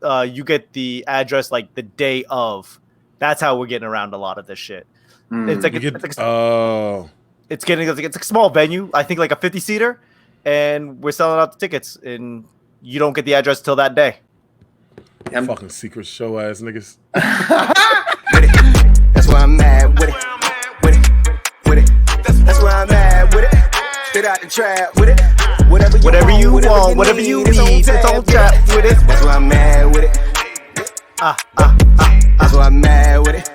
you get the address like the day of. That's how we're getting around a lot of this shit. It's like it's a small venue. I think like a 50-seater, and we're selling out the tickets, and you don't get the address till that day. Fucking secret show ass niggas. That's why I'm mad with it. That's why I'm mad with it. Straight out the trap with it. Whatever you want, whatever you need, it's on tap with it. That's why I'm mad with it. That's why I'm mad with it.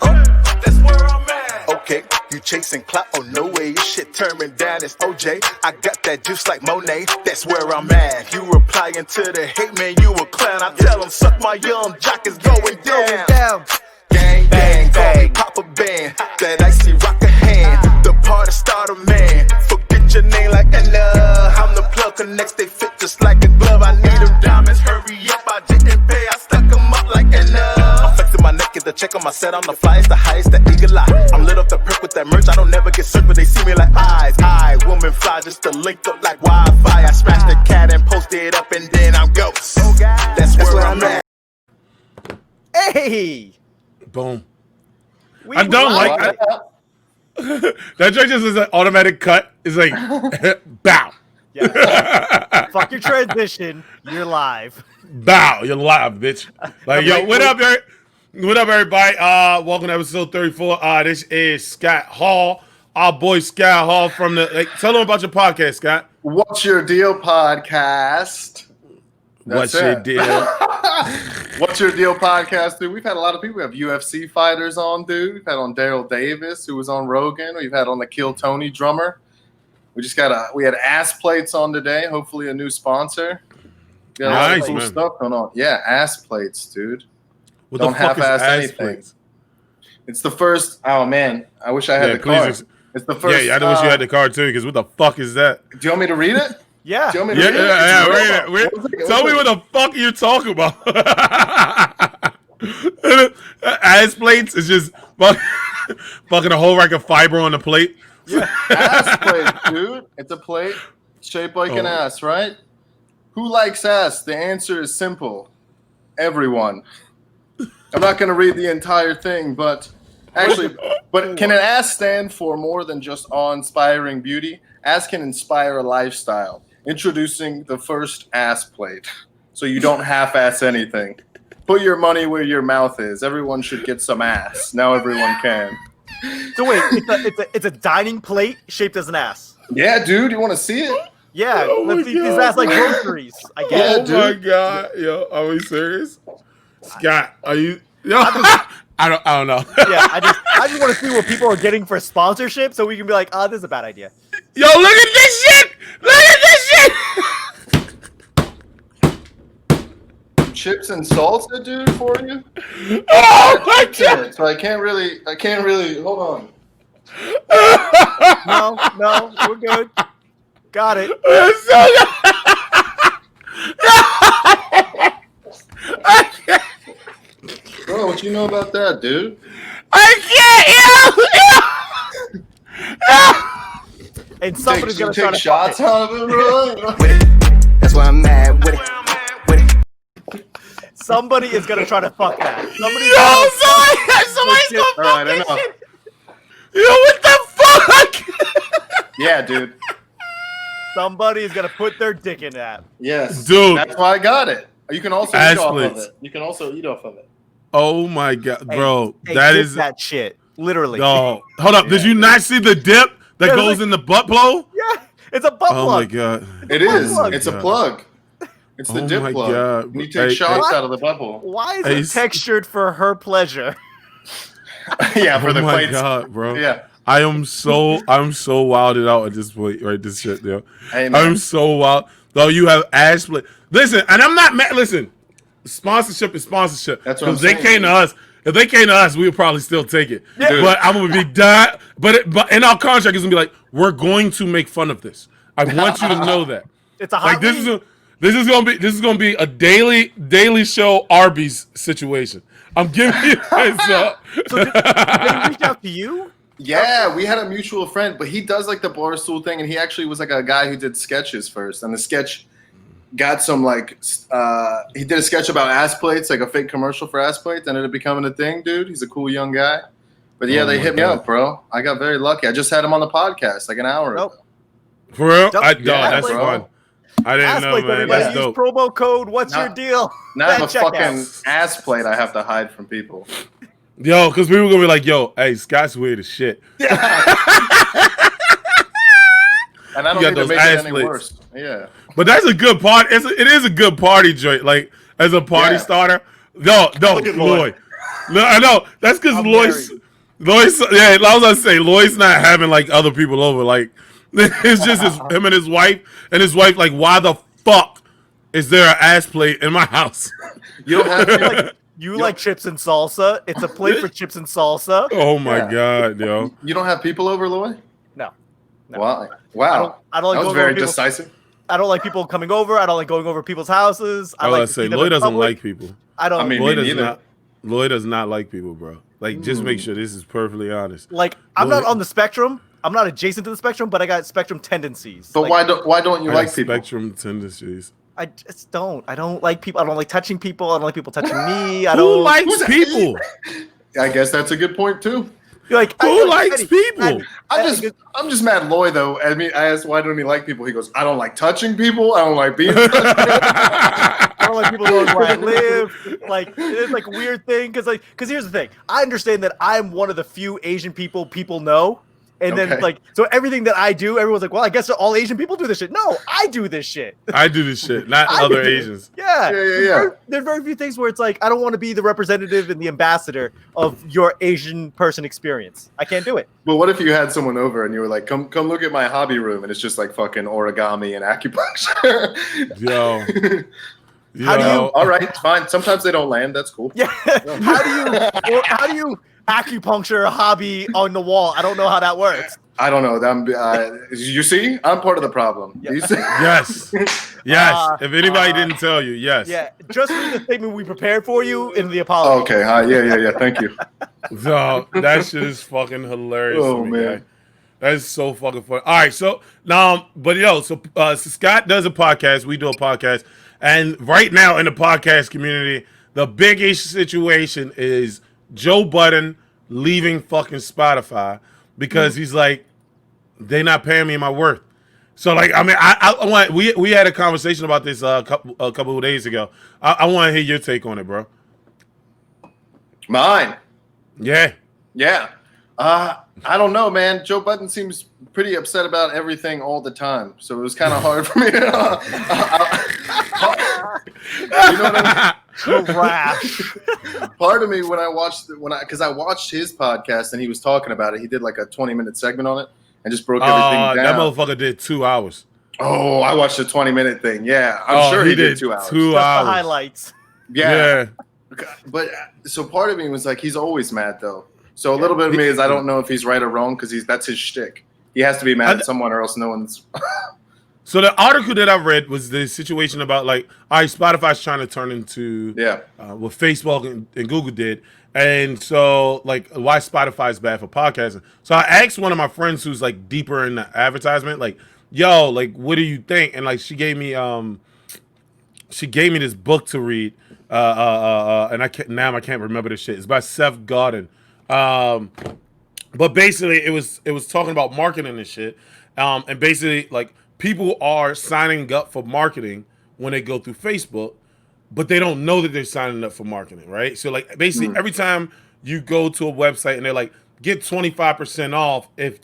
That's where I'm at. Okay, you chasing clout? Oh no way, your shit turning down. It's OJ. I got that juice like Monet. That's where I'm at. You replying to the hate man, you a clown. I tell them suck my young jock is going down. Gang, bang, call me Papa Band. That icy rock a hand. The party starter man. Forget your name like Ella. I'm the plug, connects, they fit just like a glove. I need them diamonds, hurry up. I didn't pay, I stuck them up like Ella. I'm flexing my neck, get the check on my set. I'm the flyest, the highest, the eagle eye. I'm lit up the perk with that merch. I don't never get sick, but they see me like eyes. I, woman fly just to link up like Wi-Fi. I smash the cat and post it up and then I'm ghost. That's where I'm at. Hey! Boom. I don't like that. That joke just is an automatic cut. It's like, bow. Yeah. Fuck your transition. You're live. Bow. You're live, bitch. Like, yo, what up, everybody? Welcome to episode 34. This is Scott Hall. Our boy Scott Hall from the... tell them about your podcast, Scott. What's Your Deal podcast. What's your deal? What's Your Deal podcast, dude? We've had a lot of people. We have UFC fighters on, dude. We've had on Daryl Davis, who was on Rogan. We've had on the Kill Tony drummer. We had ass plates on today. Hopefully a new sponsor. Got a lot of cool stuff going on. Yeah, ass plates, dude. What Don't half-ass anything. Plates? It's the first. Oh man, I wish I had the card. It's the first. Yeah, I wish you had the card too. Because what the fuck is that? Do you want me to read it? Yeah. Do you want me to read it? Tell me what the fuck you're talking about. Ass plates is just fucking a whole rack of fiber on the plate. Yeah, ass plate, dude. It's a plate shaped like an ass, right? Who likes ass? The answer is simple. Everyone. I'm not going to read the entire thing, but can an ass stand for more than just awe-inspiring beauty? Ass can inspire a lifestyle. Introducing the first ass plate, so you don't half-ass anything. Put your money where your mouth is. Everyone should get some ass. Now everyone can. So wait, it's a dining plate shaped as an ass. Yeah, dude, you want to see it? Yeah, let's eat these ass like groceries. I guess. Oh my god, yo, are we serious? Scott, are you? Yo, I don't know. Yeah, I just want to see what people are getting for sponsorship, so we can be like, this is a bad idea. Yo, look at this shit! Look at this shit! Chips and salsa, dude, for you. Oh my god! So I can't really. Hold on. No, we're good. Got it. Bro, what you know about that, dude? I can't, yo! And somebody's gonna try to shots out of it, bro. That's why I'm mad with it. Somebody is gonna try to fuck that. Somebody's gonna fuck it. Yo, what the fuck? Yeah, dude. Somebody is gonna put their dick in that. Yes, dude. That's why I got it. You can also eat off of it. You can also eat off of it. Oh my god, bro! Hey, that is that shit. Literally. No, hold up. Did you not see the dip that goes in the butt blow? Yeah, it's a butt plug. Oh my god! It is. It's a plug. It's the dip plug. God. You take shots out of the bubble. Why is it textured for her pleasure? Yeah, for the plates. Oh my god, bro. Yeah. I'm so wilded out at this point, right? This shit, yo. Hey, I'm so wild. Though you have ass play. Listen, and I'm not mad. Listen, sponsorship is sponsorship. That's what I'm saying. If they came to us, we would probably still take it. Yeah. But I'm gonna be done. But in our contract, it's gonna be like, we're going to make fun of this. I want you to know that. It's a hot this is gonna be a daily show Arby's situation. I'm giving you heads up. So did they reach out to you? Yeah, we had a mutual friend, but he does like the Barstool thing, and he actually was like a guy who did sketches first, and the sketch got some he did a sketch about ass plates, like a fake commercial for ass plates, ended up becoming a thing, dude. He's a cool young guy. But yeah, they hit me up, bro. I got very lucky. I just had him on the podcast like an hour ago. For real? That's fun. I didn't know, man. That's dope. Use promo code. What's your deal? Now I have a fucking ass plate I have to hide from people. Yo, because people gonna be like, "Yo, hey, Scott's weird as shit." Yeah. And I don't need to make it any worse. Yeah. But that's a good party. It is a good party joint. Like as a party starter. No, Lloyd. No, I know. That's because Lloyd's. Yeah, I was gonna say Lloyd's not having like other people over. Like it's just him and his wife. And his wife, like, why the fuck is there an ass plate in my house? You don't have like chips and salsa. It's a plate for chips and salsa. Oh my god, yo! You don't have people over, Lloyd? No. Wow. I don't like that was very decisive. I don't like people coming over. I don't like going over people's houses. I like to say Lloyd doesn't like people. Lloyd does not like people, bro. Like, just make sure this is perfectly honest. Like, I'm not on the spectrum. I'm not adjacent to the spectrum, but I got spectrum tendencies. But why don't you like people? Spectrum tendencies. I just don't. I don't like people. I don't like touching people. I don't like people touching me. Who likes people? I guess that's a good point too. You're like, who likes people? I'm just mad at Lloyd though. I asked why don't he like people? He goes, I don't like touching people. I don't like being I don't like people knowing where I live. Like, it's like a weird thing because here's the thing. I understand that I'm one of the few Asian people know. And then, so everything that I do, everyone's like, well, I guess all Asian people do this shit. No, I do this shit. I do this shit, not other Asians. Yeah. There are very few things where it's like, I don't want to be the representative and the ambassador of your Asian person experience. I can't do it. But what if you had someone over and you were like, come look at my hobby room, and it's just like fucking origami and acupuncture? How do you? All right, fine. Sometimes they don't land. That's cool. Yeah. How do you acupuncture hobby on the wall? I don't know how that works. I don't know. You see, I'm part of the problem. Yeah. You see? Yes. If anybody didn't tell you, yes. Yeah. Just read the statement we prepared for you in the apology. Okay. Yeah. Thank you. So that shit is fucking hilarious. Oh to me, man. guy. That is so fucking funny. All right, so now, so Scott does a podcast. We do a podcast, and right now in the podcast community, the biggest situation is Joe Budden leaving fucking Spotify because he's like, they not paying me my worth. So like, I mean, I want we had a conversation about this a couple of days ago. I want to hear your take on it, bro. Mine. Yeah. I don't know, man. Joe Budden seems pretty upset about everything all the time, so it was kind of hard for me. You know what I mean? Trash. Part of me because I watched his podcast and he was talking about it. He did like a 20-minute segment on it and just broke everything down. That motherfucker did 2 hours. Oh, I watched the 20-minute thing. Yeah, I'm sure he did 2 hours. 2 hours. The highlights. Yeah. But so part of me was like, he's always mad though. So a little bit of me is I don't know if he's right or wrong because that's his shtick. He has to be mad at someone or else no one's. So the article that I read was the situation about like, all right, Spotify's trying to turn into what Facebook and Google did. And so like why Spotify is bad for podcasting. So I asked one of my friends who's like deeper in the advertisement, like, yo, like, what do you think? And like, she gave me this book to read. And I can't remember the shit. It's by Seth Godin. But basically it was talking about marketing and shit. And basically like people are signing up for marketing when they go through Facebook, but they don't know that they're signing up for marketing, right? So like basically every time you go to a website and they're like, get 25% off if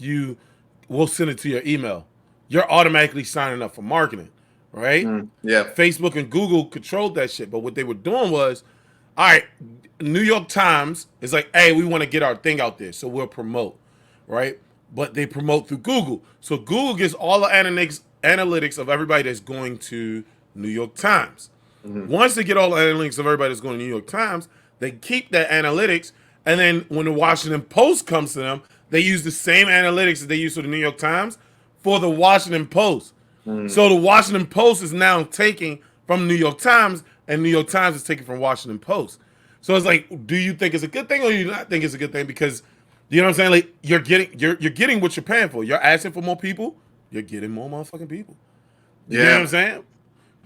we'll send it to your email. You're automatically signing up for marketing, right? Yeah. Facebook and Google controlled that shit. But what they were doing was, all right, New York Times is like, hey, we want to get our thing out there, so we'll promote, right? But they promote through Google. So Google gets all the analytics of everybody that's going to New York Times. Once they get all the analytics of everybody that's going to New York Times, they keep that analytics, and then when the Washington Post comes to them, they use the same analytics that they use for the New York Times for the Washington Post. So the Washington Post is now taking from New York Times, and New York Times is taking from Washington Post. So it's like, do you think it's a good thing or do you not think it's a good thing? Because you know what I'm saying? Like you're getting what you're paying for. You're asking for more people, you're getting more motherfucking people. You know what I'm saying?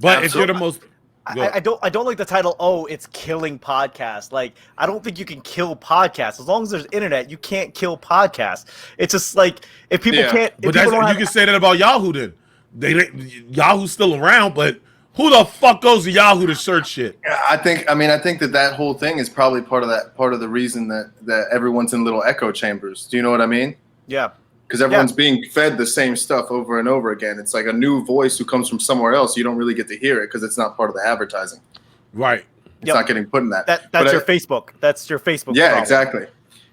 But if you're the most, I don't like the title. Oh, it's killing podcasts. Like, I don't think you can kill podcasts. As long as there's internet, you can't kill podcasts. It's just like if people can't. But you can say that about Yahoo. Then Yahoo's still around, but who the fuck goes to Yahoo to search shit? I think that whole thing is probably part of the reason that everyone's in little echo chambers. Do you know what I mean? Yeah. Because everyone's being fed the same stuff over and over again. It's like a new voice who comes from somewhere else. You don't really get to hear it because it's not part of the advertising. Right. It's not getting put in that. That's your Facebook. That's your Facebook. Yeah, problem. Exactly.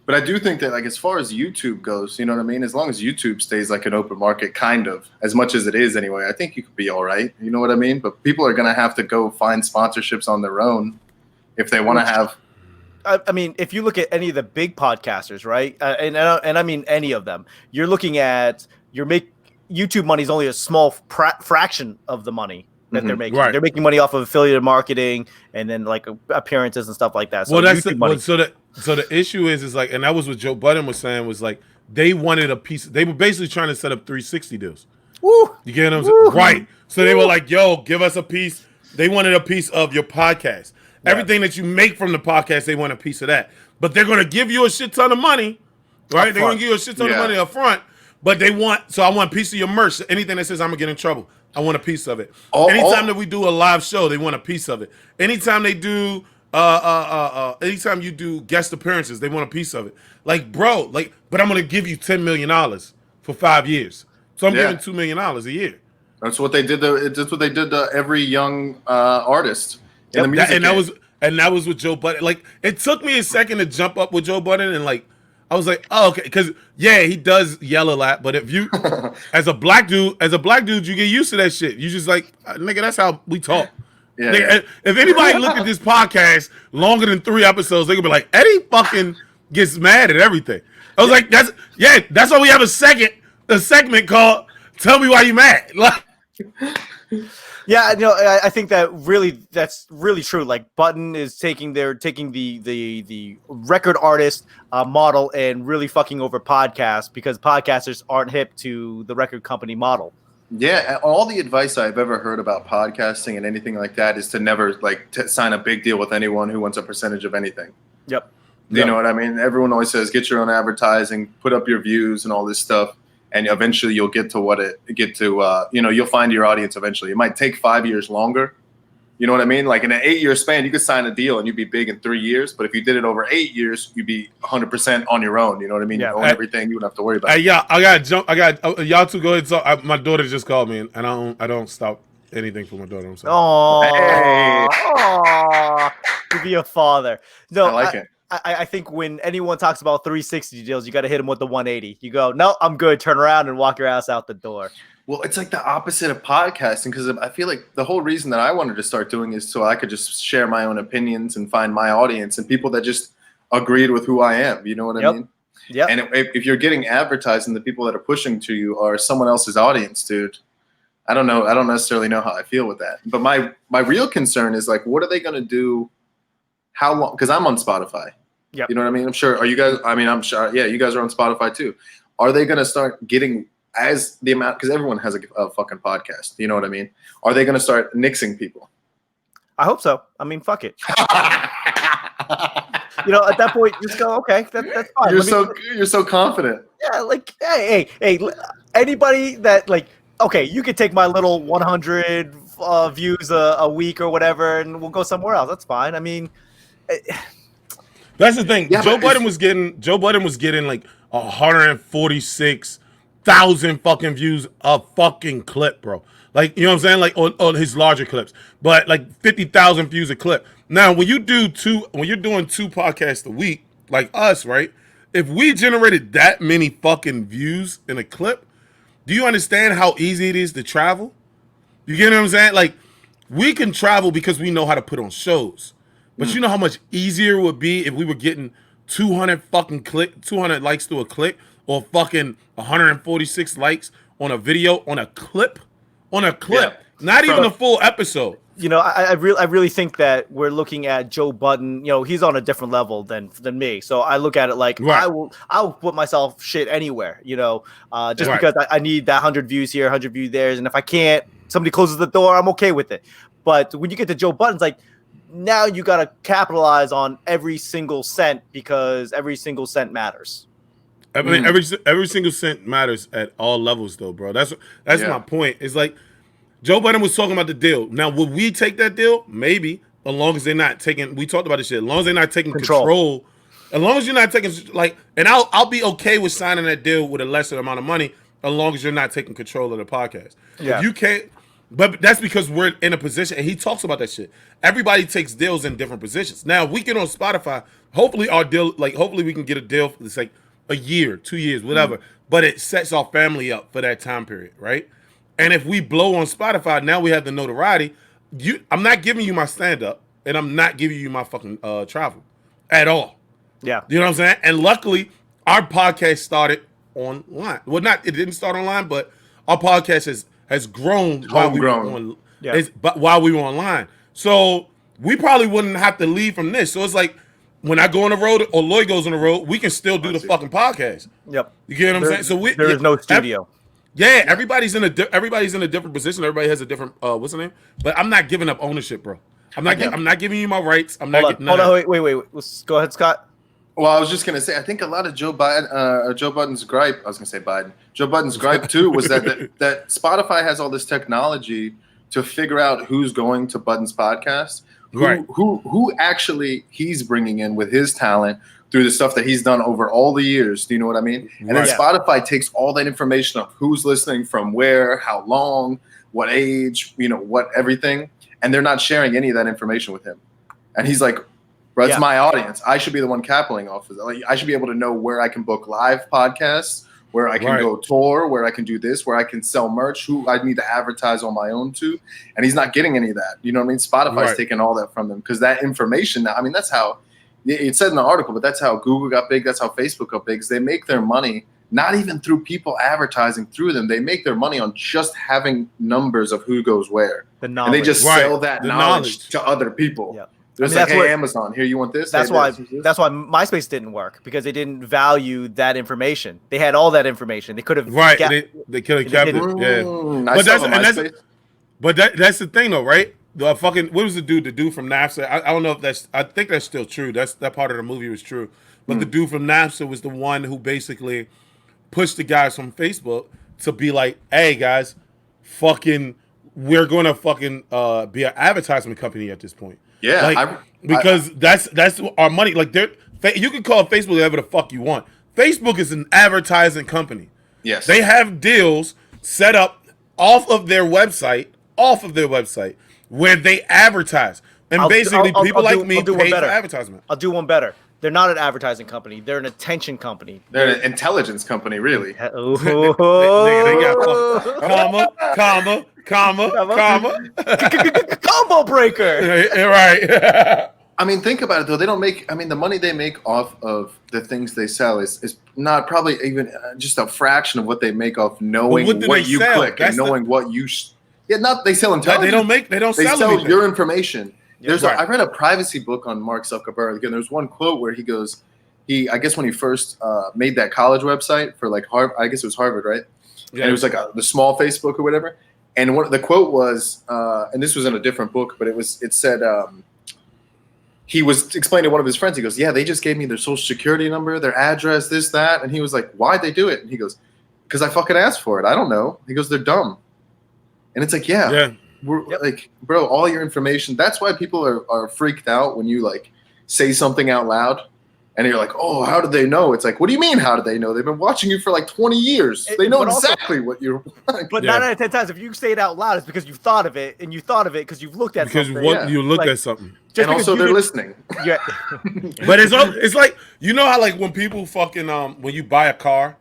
But I do think that, like, as far as YouTube goes, you know what I mean? As long as YouTube stays like an open market, kind of, as much as it is anyway, I think you could be all right. You know what I mean? But people are going to have to go find sponsorships on their own if they want to have. I mean, if you look at any of the big podcasters, right, and I mean any of them, you're looking at YouTube money is only a small fraction of the money that they're making. Right. They're making money off of affiliate marketing and then like appearances and stuff like that. So well, that's so the issue is like, and that was what Joe Budden was saying, was like they wanted a piece. They were basically trying to set up 360 deals. Woo! You get what I'm saying? Right. So they were like, "Yo, give us a piece." They wanted a piece of your podcast. Yeah. Everything that you make from the podcast, they want a piece of that. But they're going to give you a shit ton of money, right? They're going to give you a shit ton of money up front. But I want a piece of your merch. Anything that says I'm going to get in trouble, I want a piece of it. Anytime that we do a live show, they want a piece of it. Anytime they do, anytime you do guest appearances, they want a piece of it. Like, bro, but I'm going to give you $10 million for 5 years. So I'm giving $2 million a year. That's what they did. That's what they did to every young artist. And that was with Joe Budden. Like, it took me a second to jump up with Joe Budden, and like I was like, oh, okay, because he does yell a lot. But if you, as a black dude, you get used to that shit. You just like, nigga, that's how we talk. Yeah, nigga, if anybody look at this podcast longer than 3 episodes, they gonna be like, Eddie fucking gets mad at everything. I was like, that's why we have a segment called "Tell Me Why You Mad." Like. Yeah, I think that's really true. Like, Button is taking the record artist model and really fucking over podcasts because podcasters aren't hip to the record company model. Yeah, all the advice I've ever heard about podcasting and anything like that is to never sign a big deal with anyone who wants a percentage of anything. Yep. You know what I mean? Everyone always says get your own advertising, put up your views and all this stuff. And eventually you'll you'll find your audience eventually. It might take 5 years longer. You know what I mean? Like in an 8-year span, you could sign a deal and you'd be big in 3 years. But if you did it over 8 years, you'd be 100% on your own. You know what I mean? Yeah. You own everything. You wouldn't have to worry about it. Yeah, I got to jump. Y'all two go ahead. So my daughter just called me and I don't stop anything for my daughter. I'm sorry. Aww. To be a father. No, I like it. I think when anyone talks about 360 deals, you got to hit them with the 180. You go, no, I'm good. Turn around and walk your ass out the door. Well, it's like the opposite of podcasting because I feel like the whole reason that I wanted to start doing is so I could just share my own opinions and find my audience and people that just agreed with who I am. You know what I mean? Yeah. And if you're getting advertised and the people that are pushing to you are someone else's audience, dude, I don't know. I don't necessarily know how I feel with that. But my real concern is like, what are they going to do? How long? Because I'm on Spotify. Yeah. You know what I mean? I'm sure. Are you guys? I mean, I'm sure. Yeah, you guys are on Spotify too. Are they going to start getting as the amount? Because everyone has a fucking podcast. You know what I mean? Are they going to start nixing people? I hope so. I mean, fuck it. At that point, just go. Okay, that's fine. You're so confident. Yeah, like hey, anybody that like. Okay, you could take my little 100 views a week or whatever, and we'll go somewhere else. That's fine. I mean. That's the thing. Yeah, Joe Budden was getting like 146,000 fucking views a fucking clip, bro. Like, you know what I'm saying? Like on his larger clips, but like 50,000 views a clip. Now, when you're doing 2 podcasts a week, like us, right? If we generated that many fucking views in a clip, do you understand how easy it is to travel? You get what I'm saying? Like, we can travel because we know how to put on shows. But you know how much easier it would be if we were getting 200 likes to a click, or fucking 146 likes on a video, on a clip, Yeah. not even a full episode. I really think that we're looking at Joe Budden. He's on a different level than me. So I look at it like I'll put myself shit anywhere. Just because I need that 100 views here, 100 views there, and if I can't, somebody closes the door, I'm okay with it. But when you get to Joe Budden's, like now you got to capitalize on every single cent because every single cent matters. I mean, every single cent matters at all levels, though, bro. That's my point. It's like Joe Budden was talking about the deal. Now, would we take that deal? Maybe, as long as they're not taking. We talked about this shit. As long as they're not taking control. As long as you're not taking and I'll be okay with signing that deal with a lesser amount of money, as long as you're not taking control of the podcast. Yeah, if you can't. But that's because we're in a position, and he talks about that shit. Everybody takes deals in different positions. Now, if we get on Spotify, hopefully our deal, hopefully we can get a deal for like a year, 2 years, whatever. But it sets our family up for that time period, right? And if we blow on Spotify, now we have the notoriety. I'm not giving you my stand-up, and I'm not giving you my fucking travel at all. Yeah. You know what I'm saying? And luckily, our podcast started online. Well, it didn't start online, but our podcast has grown while we were online. So we probably wouldn't have to leave from this. So it's like when I go on the road or Lloyd goes on the road, we can still do the fucking podcast. Yep. You get what I'm saying? So there is no studio. Everybody's in a different position. Everybody has a different what's the name? But I'm not giving up ownership, bro. I'm not giving you my rights. Hold on, wait. Go ahead, Scott. Well, I was just gonna say, I think a lot of Joe Budden's gripe. I was gonna say Biden. Joe Budden's gripe too was that Spotify has all this technology to figure out who's going to Budden's podcast, who actually he's bringing in with his talent through the stuff that he's done over all the years. Do you know what I mean? And then Spotify takes all that information of who's listening from where, how long, what age, what everything, and they're not sharing any of that information with him. And he's like, bro, it's my audience. I should be the one capitalizing off of it. Like, I should be able to know where I can book live podcasts, where I can go tour, where I can do this, where I can sell merch, who I need to advertise on my own to. And he's not getting any of that. You know what I mean? Spotify's taking all that from him because that information now, I mean, that's how it said in the article, but that's how Google got big. That's how Facebook got big. They make their money not even through people advertising through them. They make their money on just having numbers of who goes where. And they just sell that knowledge to other people. Yeah. There's hey, Amazon, here, you want this? That's why MySpace didn't work, because they didn't value that information. They had all that information. They could have they could have kept it. Yeah. But that's the thing though, right? The fucking what was the dude from Napster? I don't know if I think that's still true. That part of the movie was true. But the dude from Napster was the one who basically pushed the guys from Facebook to be like, hey guys, we're gonna be an advertisement company at this point. Yeah, because that's our money. Like, you can call Facebook whatever the fuck you want. Facebook is an advertising company. Yes, they have deals set up off of their website, where they advertise, and people like me pay for advertisement. I'll do one better. They're not an advertising company. They're an attention company. They're an intelligence company, really. They got comma. Combo breaker. Right. I mean, think about it though. They don't make. I mean, the money they make off of the things they sell is not probably even just a fraction of what they make off knowing what you click and knowing what you. They sell intelligence. They don't sell anything. Your information. I read a privacy book on Mark Zuckerberg. Again, there's one quote where he goes, I guess when he first made that college website for like Harvard, I guess it was Harvard, right? Yeah. And it was like the small Facebook or whatever. And the quote was, and this was in a different book, but it said, he was explaining to one of his friends. He goes, yeah, they just gave me their social security number, their address, this, that. And he was like, why'd they do it? And he goes, because I fucking asked for it. I don't know. He goes, they're dumb. And it's like, we're like, bro, all your information. That's why people are freaked out when you like say something out loud and you're like, oh, how did they know? It's like, what do you mean? How did they know? They've been watching you for like 20 years. They know exactly what you're like. But 9 out of 10 times, if you say it out loud, it's because you've thought of it, and you thought of it because you've looked at something. Because you looked at something. And also they're listening. Yeah. But it's like, you know how like when people fucking when you buy a car,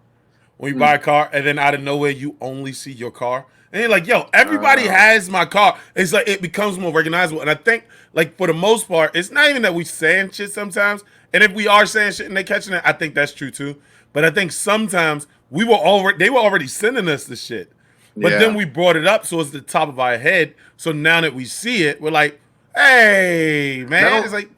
and then out of nowhere you only see your car. And you're like, yo, everybody has my car. It's like it becomes more recognizable. And I think, like, for the most part, it's not even that we saying shit sometimes. And if we are saying shit and they catching it, I think that's true too. But I think sometimes they were already sending us the shit. But then we brought it up, so it's the top of our head. So now that we see it, we're like, hey, man. It's like,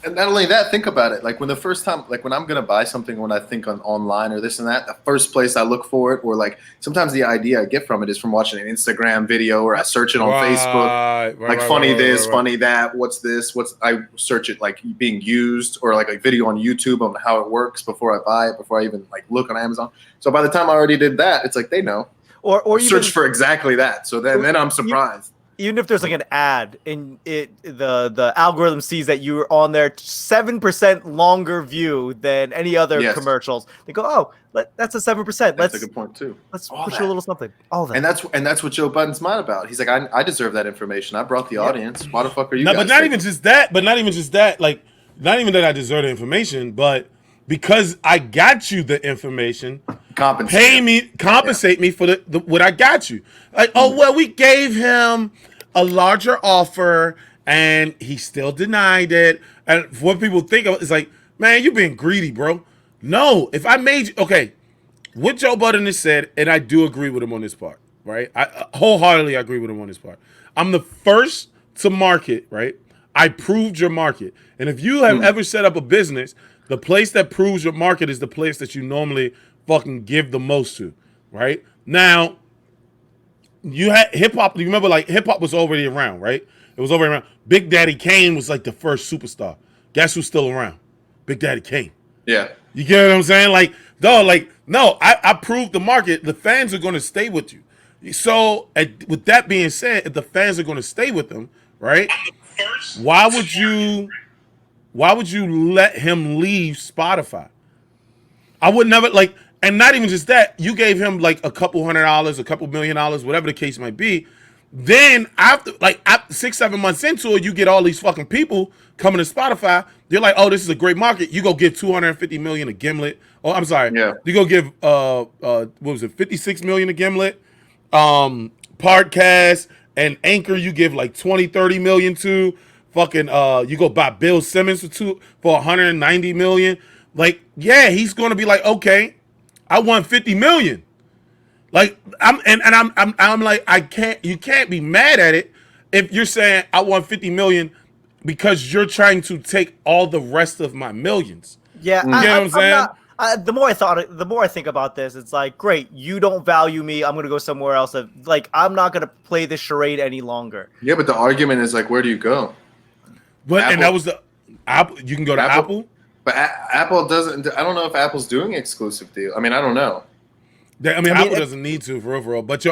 and not only that, think about it. Like when the first time, like when I'm gonna buy something, when I think on online or this and that, the first place I look for it, or like sometimes the idea I get from it is from watching an Instagram video, or I search it on Facebook, funny this, funny that. What's this? I search it like being used, or like a video on YouTube on how it works before I buy it, before I even like look on Amazon. So by the time I already did that, it's like they know. Or search for exactly that. So then I'm surprised. Even if there's like an ad and the algorithm sees that you're on there 7% longer view than any other commercials, they go, oh, that's a 7%. That's a good point too. Let's push you a little something. All that. And that's what Joe Budden's mad about. He's like, I deserve that information. I brought the audience. Why the fuck are you? No, but not even just that. Like, not even that I deserve the information, but because I got you the information. Compensate me for the what I got you. Like, oh well, we gave him a larger offer and he still denied it. And what people think of is like, man, you're being greedy, bro. No, if I made you what Joe Budden has said, and I do agree with him on this part, right? I wholeheartedly agree with him on this part. I'm the first to market, right? I proved your market. And if you have ever set up a business, the place that proves your market is the place that you normally fucking give the most to, right? Now, you had hip hop. You remember, like, hip hop was already around, right? It was already around. Big Daddy Kane was like the first superstar. Guess who's still around? Big Daddy Kane. Yeah. You get what I'm saying? Like, dog, like, no, I proved the market. The fans are going to stay with you. So, with that being said, if the fans are going to stay with them, right? Why would you let him leave Spotify? I would never, like, and not even just that, you gave him like a couple $100, a couple $1 million, whatever the case might be. Then after 6-7 months into it, you get all these fucking people coming to Spotify. They're like, oh, this is a great market. You go give $250 million to Gimlet. Oh, I'm sorry. Yeah. You go give what was it, $56 million to Gimlet. Podcast and Anchor, you give like 20-30 million to. Fucking you go buy Bill Simmons for $190 million. Like, yeah, he's gonna be like, okay, I want $50 million. Like, I'm like, you can't be mad at it if you're saying I want $50 million because you're trying to take all the rest of my millions. Yeah, you know what I'm saying? The more I think about this, it's like, great, you don't value me. I'm gonna go somewhere else. Like, I'm not gonna play this charade any longer. Yeah, but the argument is like, where do you go? But Apple. And that was the Apple. You can go to Apple. But Apple doesn't. I don't know if Apple's doing exclusive deal. I mean, I don't know. Apple doesn't need to for overall. But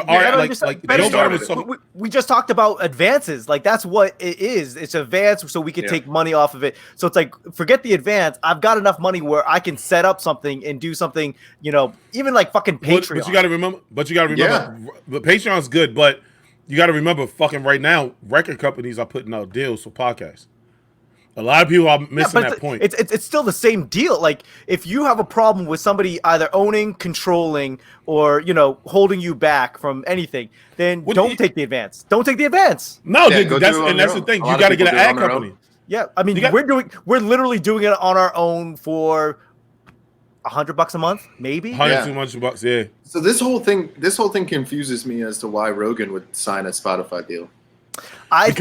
we just talked about advances. Like, that's what it is. It's advance, so we can take money off of it. So it's like, forget the advance. I've got enough money where I can set up something and do something. Even like fucking Patreon. But you got to remember. But Patreon's good. But you got to remember, fucking right now, record companies are putting out deals for podcasts. A lot of people are missing that point. It's still the same deal. Like, if you have a problem with somebody either owning, controlling, or holding you back from anything, then don't take the advance. Don't take the advance. No, that's the thing. You got to get an ad company. Yeah, I mean, we're literally doing it on our own for $100 a month, maybe. $100-200, yeah. So this whole thing confuses me as to why Rogan would sign a Spotify deal. He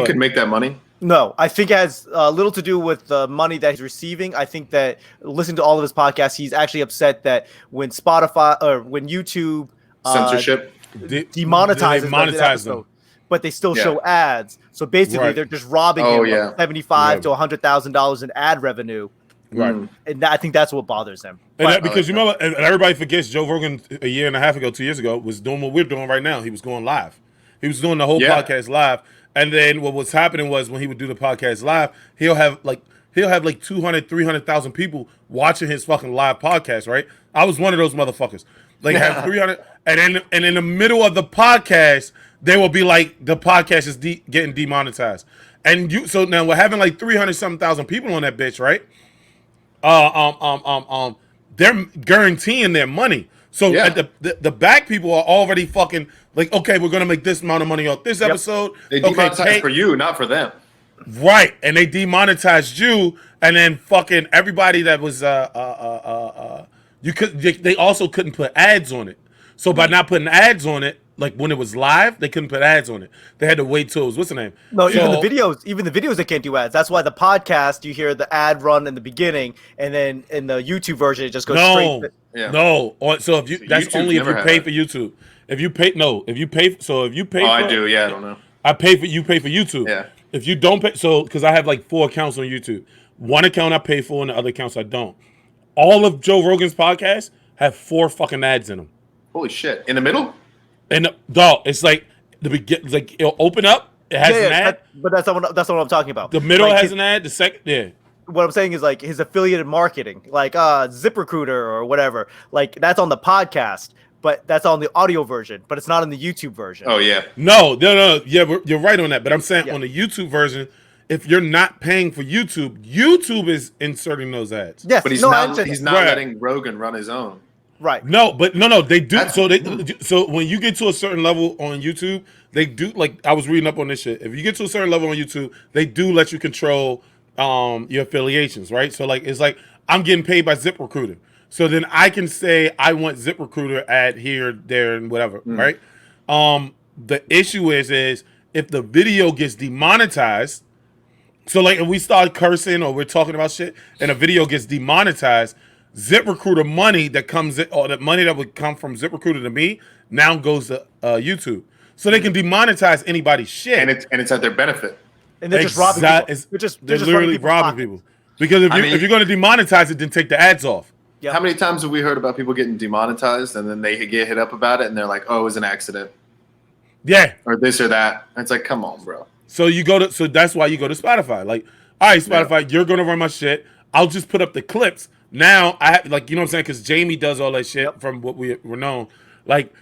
could make that money. No, I think it has little to do with the money that he's receiving. I think that listening to all of his podcasts, he's actually upset that when Spotify or when YouTube censorship demonetizes them, but they still show ads. So basically, they're just robbing him of $75,000 to $100,000 in ad revenue. Right, and I think that's what bothers him. Because you remember, and everybody forgets, Joe Rogan 2 years ago was doing what we're doing right now. He was going live. He was doing the whole podcast live. And then what was happening was when he would do the podcast live, he'll have like 200, 300,000 people watching his fucking live podcast, right? I was one of those motherfuckers. Like, have 300, and in the middle of the podcast, they will be like, the podcast is getting demonetized. And so now we're having like 300-something thousand people on that bitch, right? They're guaranteeing their money. So the back people are already fucking like, okay, we're gonna make this amount of money off this episode. They demonetized for you, not for them. Right, and they demonetized you, and then fucking everybody that was they also couldn't put ads on it. So by not putting ads on it, like when it was live, they couldn't put ads on it. They had to wait till it was, what's the name? No, So- even the videos they can't do ads. That's why the podcast you hear the ad run in the beginning, and then in the YouTube version it just goes straight. No. So if you that's YouTube's only if never you had pay that. for YouTube. If you pay if you pay Oh, for I do. Yeah, I don't know. you pay for YouTube. Yeah. If you don't pay, so because I have like 4 accounts on YouTube. One account I pay for and the other accounts I don't. All of Joe Rogan's podcasts have 4 fucking ads in them. Holy shit! In the middle? And dog, it's like like it'll open up, it has an ad. But that's not what I'm talking about. The middle Like, has an ad, the second what I'm saying is like his affiliated marketing, like ZipRecruiter or whatever. Like that's on the podcast, but that's on the audio version, but it's not on the YouTube version. Oh yeah. No. Yeah, you're right on that. But I'm saying Yeah. on the YouTube version, if you're not paying for YouTube, YouTube is inserting those ads. Yes, But he's I not. understand He's that. not Right. letting Rogan run his own. Right. No, but no, they do. That's- So when you get to a certain level on YouTube, they do. Like I was reading up on this shit. If you get to a certain level on YouTube, they do let you control your affiliations, right? So like it's like I'm getting paid by ZipRecruiter, so then I can say I want ZipRecruiter ad here, there, and whatever, right? The issue is if the video gets demonetized. So like if we start cursing or we're talking about shit and a video gets demonetized, ZipRecruiter money that comes in, or the money that would come from ZipRecruiter to me now goes to YouTube. So they can demonetize anybody's shit. And it's at their benefit. And they're just robbing people. They're literally robbing people. Because if you're going to demonetize it, then take the ads off. Yep. How many times have we heard about people getting demonetized and then they get hit up about it and they're like, "Oh, it was an accident," Yeah. or this or that? And it's like, come on, bro. So that's why you go to Spotify. Like, all right, Spotify, you're going to run my shit. I'll just put up the clips. Now I have, like, you know what I'm saying? Because Jamie does all that shit from what we're known. Like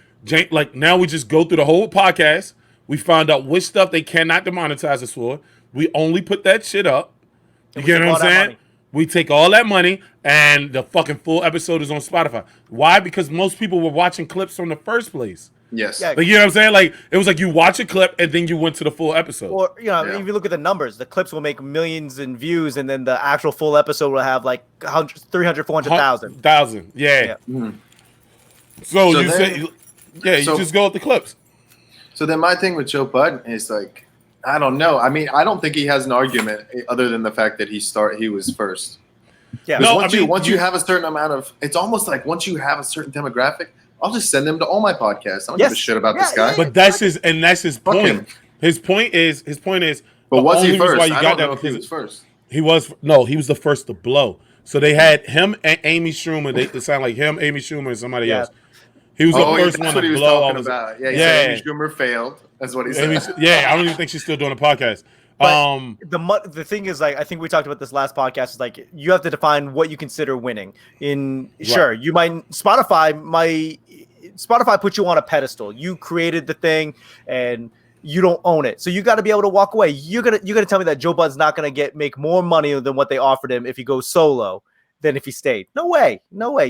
now we just go through the whole podcast. We find out which stuff they cannot demonetize us for. We only put that shit up. You get what I'm saying? We take all that money and the fucking full episode is on Spotify. Why? Because most people were watching clips from the first place. Yes. Yeah. Like, you know what I'm saying? Like, it was like you watch a clip and then you went to the full episode. Or if you look at the numbers, the clips will make millions in views, and then the actual full episode will have like 300, 400,000. Thousand, yeah. So you then- you just go with the clips. So then my thing with Joe Budden is like, I don't know. I mean, I don't think he has an argument other than the fact that he was first. Yeah. No, Once you have a certain amount of, it's almost like once you have a certain demographic, I'll just send them to all my podcasts. I don't give a shit about this guy. But that's his Fuck point. him. His point is But was he only reason first? why you I got don't know that if he because was first. he was the first to blow. So they had him and Amy Schumer. They sound like him, Amy Schumer, and somebody Yeah. else. He was the first that's one what to he was blow talking all about. his, Yeah, Amy Schumer failed. That's what he said. I don't even think she's still doing a podcast. But the thing is, like, I think we talked about this last podcast. Is like you have to define what you consider winning. Sure, you might Spotify puts you on a pedestal. You created the thing, and you don't own it, so you got to be able to walk away. You're gonna tell me that Joe Budden's not gonna make more money than what they offered him if he goes solo than if he stayed. No way.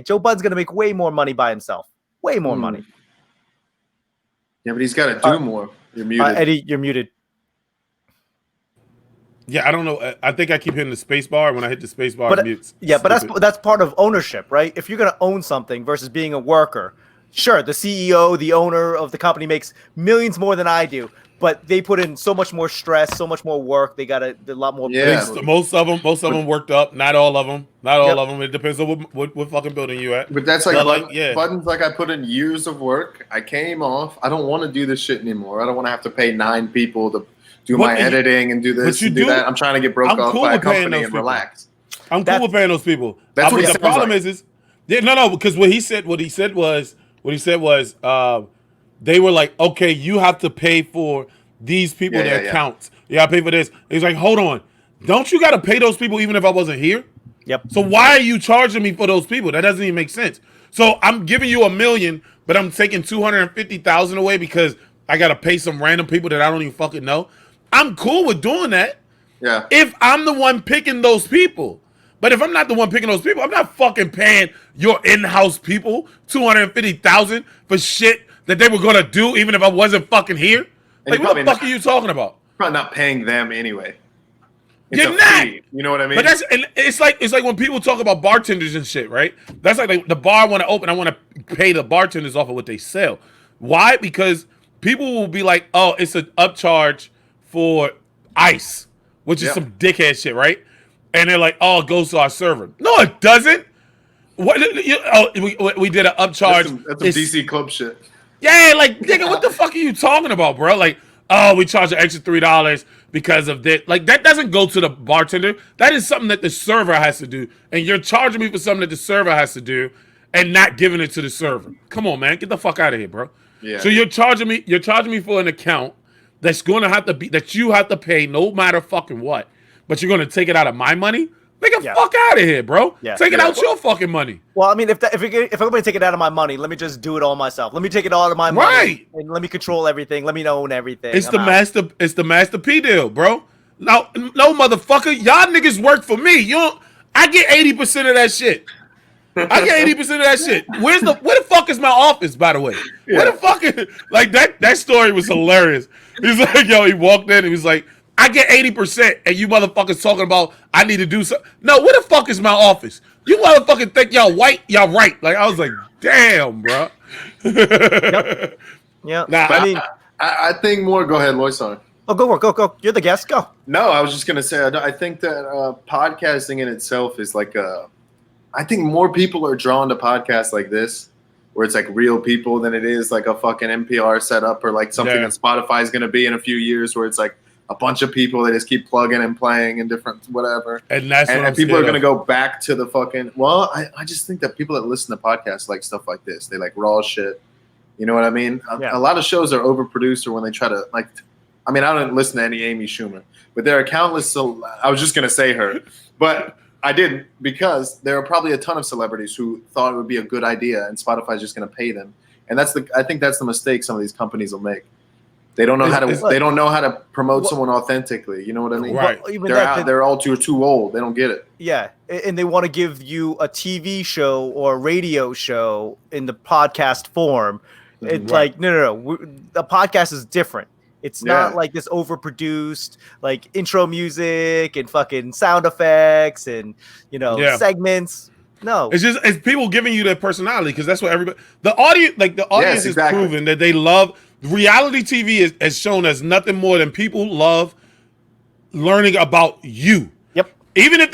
Joe Budden's gonna make way more money by himself. Way more money. Yeah, but he's got to do more. You're muted. Eddie, you're muted. Yeah, I don't know. I think I keep hitting the space bar. When I hit the space bar, it mutes. Yeah, but that's part of ownership, right? If you're gonna own something versus being a worker, sure, the CEO, the owner of the company makes millions more than I do, but they put in so much more stress, so much more work. They got a lot more. Yeah. Most of them worked up. Not all of them. Not all of them. It depends on what fucking building you at. But that's like, But Budden's like, I put in years of work. I came off. I don't want to do this shit anymore. I don't want to have to pay 9 people to do my editing and do this and do that. I'm trying to get broke off by a company and relax. I'm cool with paying those people. That's what the problem is because what he said was they were like, okay, you have to pay for these people their accounts. Yeah, I pay for this. He's like, hold on, don't you got to pay those people even if I wasn't here? Yep. So why are you charging me for those people? That doesn't even make sense. So I'm giving you $1 million, but I'm taking $250,000 away because I got to pay some random people that I don't even fucking know. I'm cool with doing that. Yeah. If I'm the one picking those people. But if I'm not the one picking those people, I'm not fucking paying your in-house people $250,000 for shit that they were gonna do even if I wasn't fucking here. And Like, what the fuck are you talking about? Probably not paying them anyway. It's You're a not. fee. You know what I mean? But it's like when people talk about bartenders and shit, right? That's like the bar I want to open. I want to pay the bartenders off of what they sell. Why? Because people will be like, oh, it's an upcharge for ice, which is some dickhead shit, right? And they're like, oh, it goes to our server. No, it doesn't. What? We did an upcharge. That's some DC club shit. Yeah, like, nigga, what the fuck are you talking about, bro? Like, oh, we charge an extra $3 because of this. Like, that doesn't go to the bartender. That is something that the server has to do. And you're charging me for something that the server has to do and not giving it to the server. Come on, man. Get the fuck out of here, bro. Yeah. So you're charging me for an account that's going to have to be, that you have to pay no matter fucking what. But you're going to take it out of my money? Nigga, fuck out of here, bro. Yeah. Take it out your fucking money. Well, I mean, if I'm going to take it out of my money, let me just do it all myself. Let me take it all out of my money. And let me control everything. Let me own everything. It's the Master P deal, bro. No, motherfucker. Y'all niggas work for me. I get 80% of that shit. I get 80% of that shit. Where the fuck is my office, by the way? Yeah. Where the fuck is, like, that story was hilarious. He's like, yo, he walked in and he was like, I get 80% and you motherfuckers talking about I need to do something. No, where the fuck is my office? You motherfucking think y'all white? Y'all right. Like, I was like, damn, bro. Yep. Yeah. Nah, I mean, I think more. Go ahead, Loy. Sorry. Oh, go. You're the guest. Go. No, I was just going to say, I think that podcasting in itself is like I think more people are drawn to podcasts like this, where it's like real people than it is like a fucking NPR setup or like something that Spotify is going to be in a few years where it's like a bunch of people that just keep plugging and playing and different whatever. And that's and people are going to go back to the fucking, well, I just think that people that listen to podcasts like stuff like this. They like raw shit. You know what I mean? A lot of shows are overproduced or when they try to like, I mean, I don't listen to any Amy Schumer, but there are countless, I was just going to say her, but I didn't because there are probably a ton of celebrities who thought it would be a good idea and Spotify's just going to pay them. And I think that's the mistake some of these companies will make. They don't know how to promote someone authentically. You know what I mean? Right. They're all too old. They don't get it. Yeah, and they want to give you a TV show or a radio show in the podcast form. It's like no. The podcast is different. It's not like this overproduced like intro music and fucking sound effects and segments. No, it's people giving you their personality because that's what everybody. The audience is proven that they love. Reality TV has shown us nothing more than people love learning about you. Yep. Even if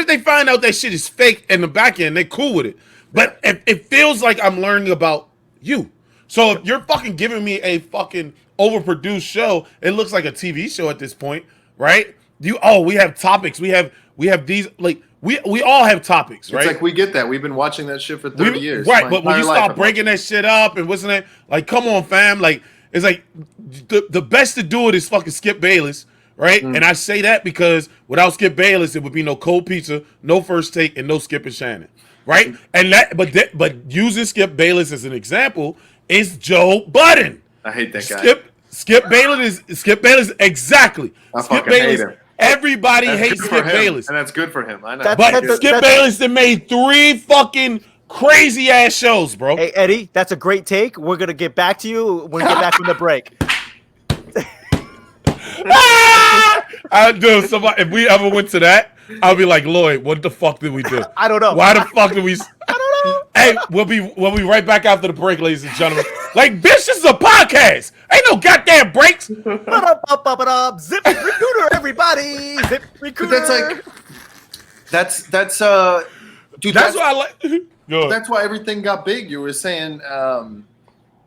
they find out that shit is fake in the back end, they're cool with it. But it feels like I'm learning about you. So if you're fucking giving me a fucking overproduced show, it looks like a TV show at this point, right? We have topics. We have these like we all have topics, right? It's like we get that. We've been watching that shit for 30 years. Right, but when you start breaking that shit up and what's that? Like, come on, fam. Like, it's like the best to do it is fucking Skip Bayless, right? And I say that because without Skip Bayless, it would be no Cold Pizza, no First Take, and no Skip and Shannon, right? And but using Skip Bayless as an example is Joe Budden. I hate that guy. Skip Bayless exactly. Skip Bayless. Hate him. Everybody hates Skip Bayless. And that's good for him. I know. But Skip Bayless that made 3 fucking crazy ass shows, bro. Hey, Eddie, that's a great take. We're going to get back to you when we get back from the break. If we ever went to that, I'll be like, Lloyd, what the fuck did we do? I don't know. Why the fuck did we? I don't know. Hey, we'll be right back after the break, ladies and gentlemen. Like, bitch, this is a podcast. Ain't no goddamn breaks. Zip Recruiter, everybody. Zip Recruiter. That's dude. That's why I like. That's why everything got big. You were saying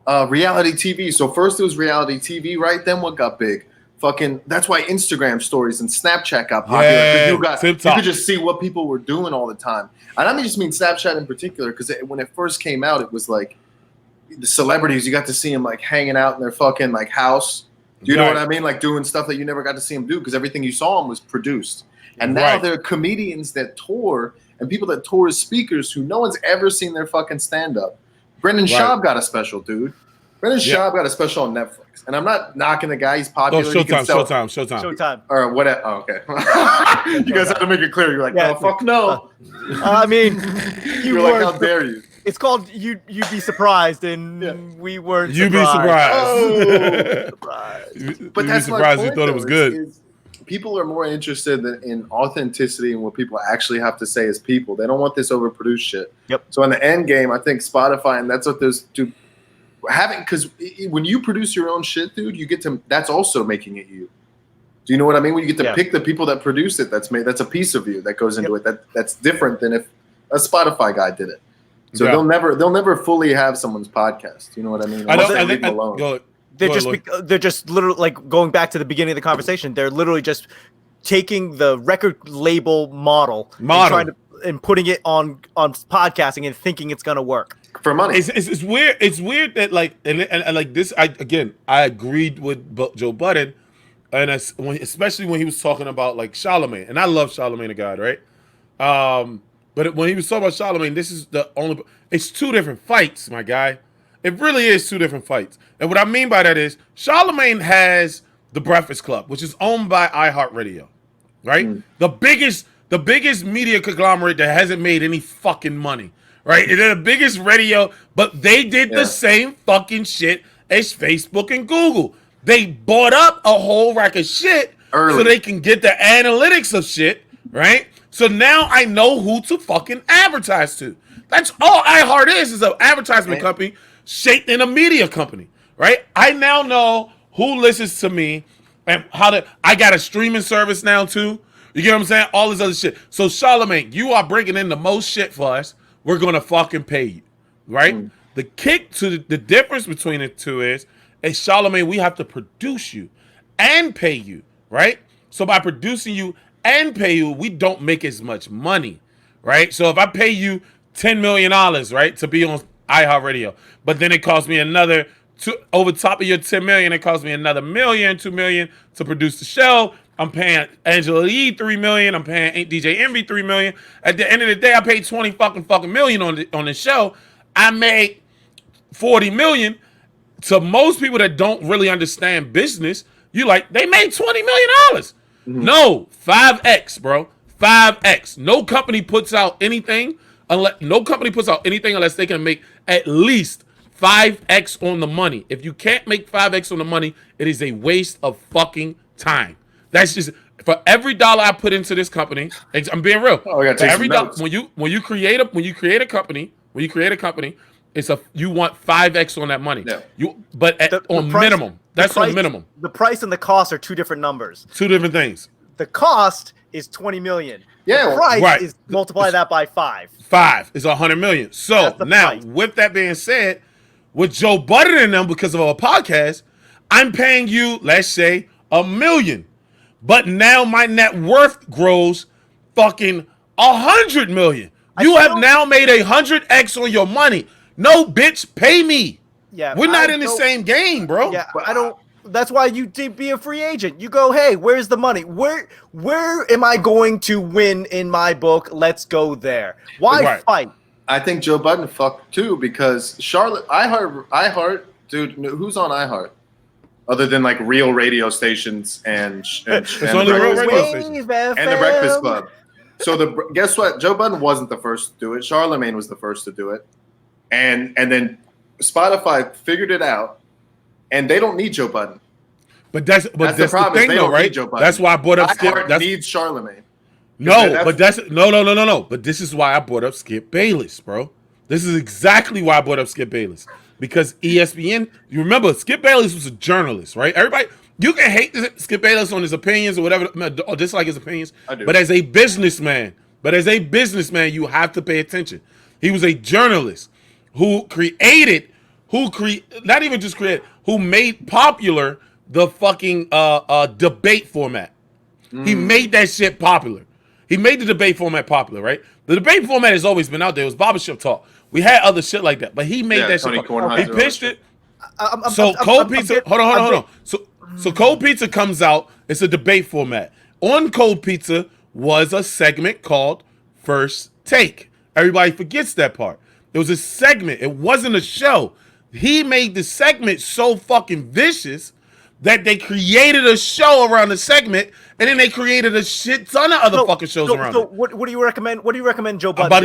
reality TV. So first it was reality TV, right? Then what got big? Fucking. That's why Instagram stories and Snapchat got popular. Yeah, you could just see what people were doing all the time. And I just mean Snapchat in particular because when it first came out, it was like the celebrities. You got to see them like hanging out in their fucking like house. Do you know what I mean? Like doing stuff that you never got to see them do because everything you saw them was produced. And now there are comedians that tour and people that tour as speakers who no one's ever seen their fucking stand-up. Brendan Schaub got a special, dude. Brendan Schaub got a special on Netflix. And I'm not knocking the guy. He's popular. Showtime. Or what? Oh, okay. You guys have to make it clear. You're like, oh, fuck no. I mean, you're like, how dare you? It's called You'd Be Surprised, and we weren't You'd be surprised. Oh. But that's surprised you thought it was good. people are more interested in authenticity and what people actually have to say as people. They don't want this overproduced shit. Yep. So in the end game, I think Spotify, and that's what those do. Because when you produce your own shit, dude, you get to. That's also making it you. Do you know what I mean? When you get to pick the people that produce it, that's a piece of you that goes into it. That's different than if a Spotify guy did it. So they'll never fully have someone's podcast. You know what I mean? They're just literally like going back to the beginning of the conversation. They're literally just taking the record label model. And putting it on podcasting and thinking it's gonna work for money. It's weird. It's weird that like and like this. I agreed with Joe Budden, and especially when he was talking about like Charlemagne, and I love Charlemagne the God, right? But when he was talking about Charlemagne, this is the only. It's two different fights, my guy. It really is two different fights. And what I mean by that is Charlemagne has the Breakfast Club, which is owned by iHeartRadio, right? The biggest media conglomerate that hasn't made any fucking money, right? They're the biggest radio, but they did the same fucking shit as Facebook and Google. They bought up a whole rack of shit so they can get the analytics of shit, right? So now I know who to fucking advertise to. That's all iHeart is an advertisement company shaped in a media company, right? I now know who listens to me and I got a streaming service now too. You get what I'm saying? All this other shit. So Charlemagne, you are bringing in the most shit for us. We're going to fucking pay you, right? The kick to the difference between the two is Charlemagne, we have to produce you and pay you, right? So by producing you and pay you, we don't make as much money, right? So if I pay you $10 million, right, to be on iHeartRadio, but then it costs me another, over top of your $10 million, it costs me another $1 million, $2 million to produce the show. I'm paying Angela Lee $3 million. I'm paying DJ Envy $3 million. At the end of the day, I paid 20 fucking million on the show. I made $40 million. To most people that don't really understand business, you like they made $20 million. No, 5x, bro, 5x. No company puts out anything unless they can make at least 5x on the money. If you can't make 5x on the money, it is a waste of fucking time. That's just for every dollar I put into this company. I'm being real. Oh, I gotta take every some notes. when you create a company, you want 5x on that money. Yeah. Minimum. That's on minimum. The price and the cost are two different numbers. Two different things. The cost is 20 million. Yeah, the price is multiply that by 5. 5 is 100 million. So now, price. with that being said, with Joe Budden and them because of our podcast, I'm paying you, let's say, $1 million. But now my net worth grows fucking 100 million. You have now made 100x on your money. No, bitch, pay me. Yeah, we're not in the same game, bro. Yeah, I don't. That's why you be a free agent. You go, hey, where's the money? Where am I going to win in my book? Let's go there. Why fight? I think Joe Budden fucked too because iHeart, dude, who's on iHeart? Other than like real radio stations and it's only real radio stations and the Breakfast Club. So guess what? Joe Budden wasn't the first to do it. Charlemagne was the first to do it, and then Spotify figured it out, and they don't need Joe Budden. But that's the problem, thing, though, right? That's why I brought up Skip. That needs Charlemagne. No, but no. But this is why I brought up Skip Bayless, bro. This is exactly why I brought up Skip Bayless. Because ESPN, you remember, Skip Bayless was a journalist, right? Everybody, you can hate Skip Bayless on his opinions or whatever, or dislike his opinions. I do. But as a businessman, you have to pay attention. He was a journalist who made popular the fucking debate format. He made that shit popular. He made the debate format popular, right? The debate format has always been out there. It was barbershop talk. We had other shit like that, but he made that shit popular. He pitched it. Cold Pizza. Hold on. So Cold Pizza comes out. It's a debate format. On Cold Pizza was a segment called First Take. Everybody forgets that part. It was a segment. It wasn't a show. He made the segment so fucking vicious that they created a show around the segment, and then they created a shit ton of other fucking shows around it. What do you recommend? What do you recommend Joe Budden? I'm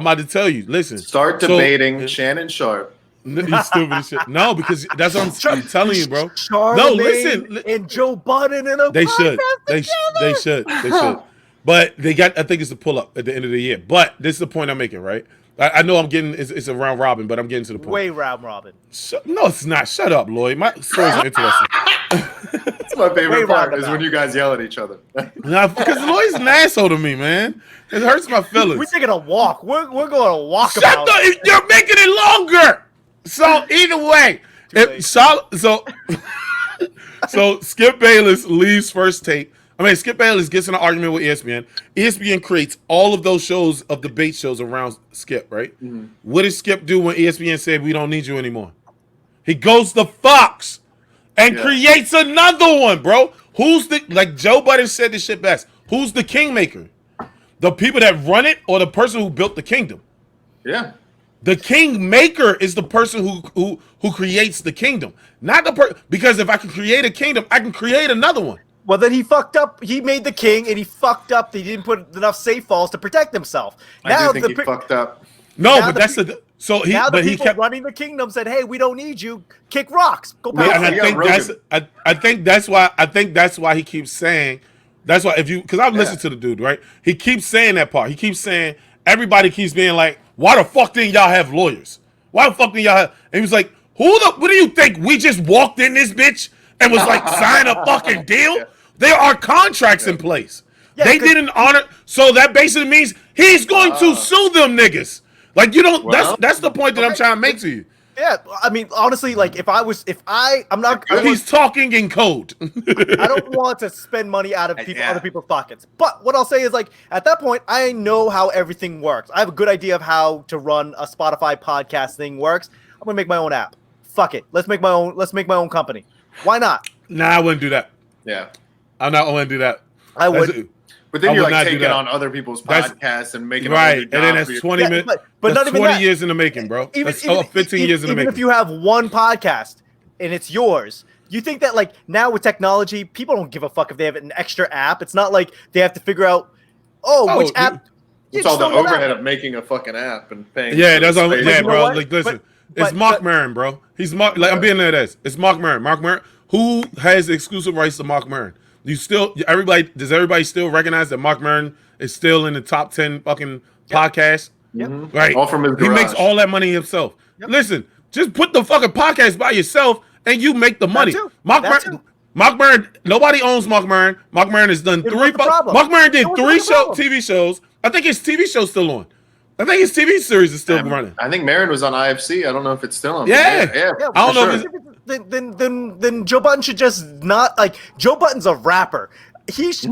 about to tell you. Listen. Start debating Shannon Sharp You stupid as shit. No, because that's what I'm telling you, bro. Charlemagne No, listen. and Joe Budden in a They should. podcast They should. They should. But they got. I think it's a pull up at the end of the year. But this is the point I'm making, right? I know I'm getting. It's a round robin, but I'm getting to the point. Way round robin. No, it's not. Shut up, Lloyd. My stories are interesting. That's my favorite part is when you guys yell at each other. Nah, because Lloyd's an asshole to me, man. It hurts my feelings. We're taking a walk. We're going to walk Shut about. You're making it longer. So either way, so Skip Bayless leaves First Take. I mean, Skip Bayless gets in an argument with ESPN. ESPN creates all of those shows of debate shows around Skip, right? Mm-hmm. What did Skip do when ESPN said we don't need you anymore? He goes to Fox and creates another one, bro. Who's like Joe Budden said this shit best. Who's the kingmaker? The people that run it or the person who built the kingdom? Yeah. The kingmaker is the person who creates the kingdom, not the because if I can create a kingdom, I can create another one. Well, then he fucked up. He made the king, and he fucked up. He didn't put enough safe falls to protect himself. Now I do think he fucked up. No, but that's he kept running the kingdom. Said, "Hey, we don't need you. Kick rocks. Go back." Yeah, I think that's why he keeps saying. That's why because I've listened to the dude, right? He keeps saying that part. He keeps saying everybody keeps being like, "Why the fuck didn't y'all have lawyers? Why the fuck didn't y'all have?" And he was like, what do you think? We just walked in this bitch and was like, sign a fucking deal? Yeah. There are contracts in place. Yeah, they didn't honor. So that basically means he's going to sue them niggas. Like, you don't, that's the point that I'm trying to make to you. Yeah, I mean, honestly, like, I'm not. He's talking in code. I don't want to spend money out of other people's pockets. But what I'll say is, like, at that point, I know how everything works. I have a good idea of how to run a Spotify podcast thing works. I'm gonna make my own app. Fuck it. Let's make my own company. Why not? Nah, I wouldn't do that. Yeah. I'm not going to do that. I would. But then you're like taking on other people's podcasts and making right, and then that's 20 minutes. But that's not 20 years in the making, bro. That's 15 years in the making. Even if you have one podcast and it's yours, you think that like now with technology, people don't give a fuck if they have an extra app. It's not like they have to figure out, which app. It's all the overhead of making a fucking app and paying. Yeah, that's all. Yeah, bro. Like, listen, it's Mark Maron, bro. He's Mark. Like I'm being there. It's Mark Maron. Mark Maron. Who has exclusive rights to Mark Maron? Does everybody still recognize that Mark Maron is still in the top 10 fucking podcasts? Yep. Right. All from his garage. He makes all that money himself. Yep. Listen, just put the fucking podcast by yourself and you make the money. Mark Maron, nobody owns Mark Maron. Mark Maron has done Mark Maron did 3 TV shows. I think his TV show's still on. I think his TV series is still running. I think Maron was on IFC. I don't know if it's still on. Yeah. I don't know if it's then Joe Budden should just not like Joe Budden's a rapper.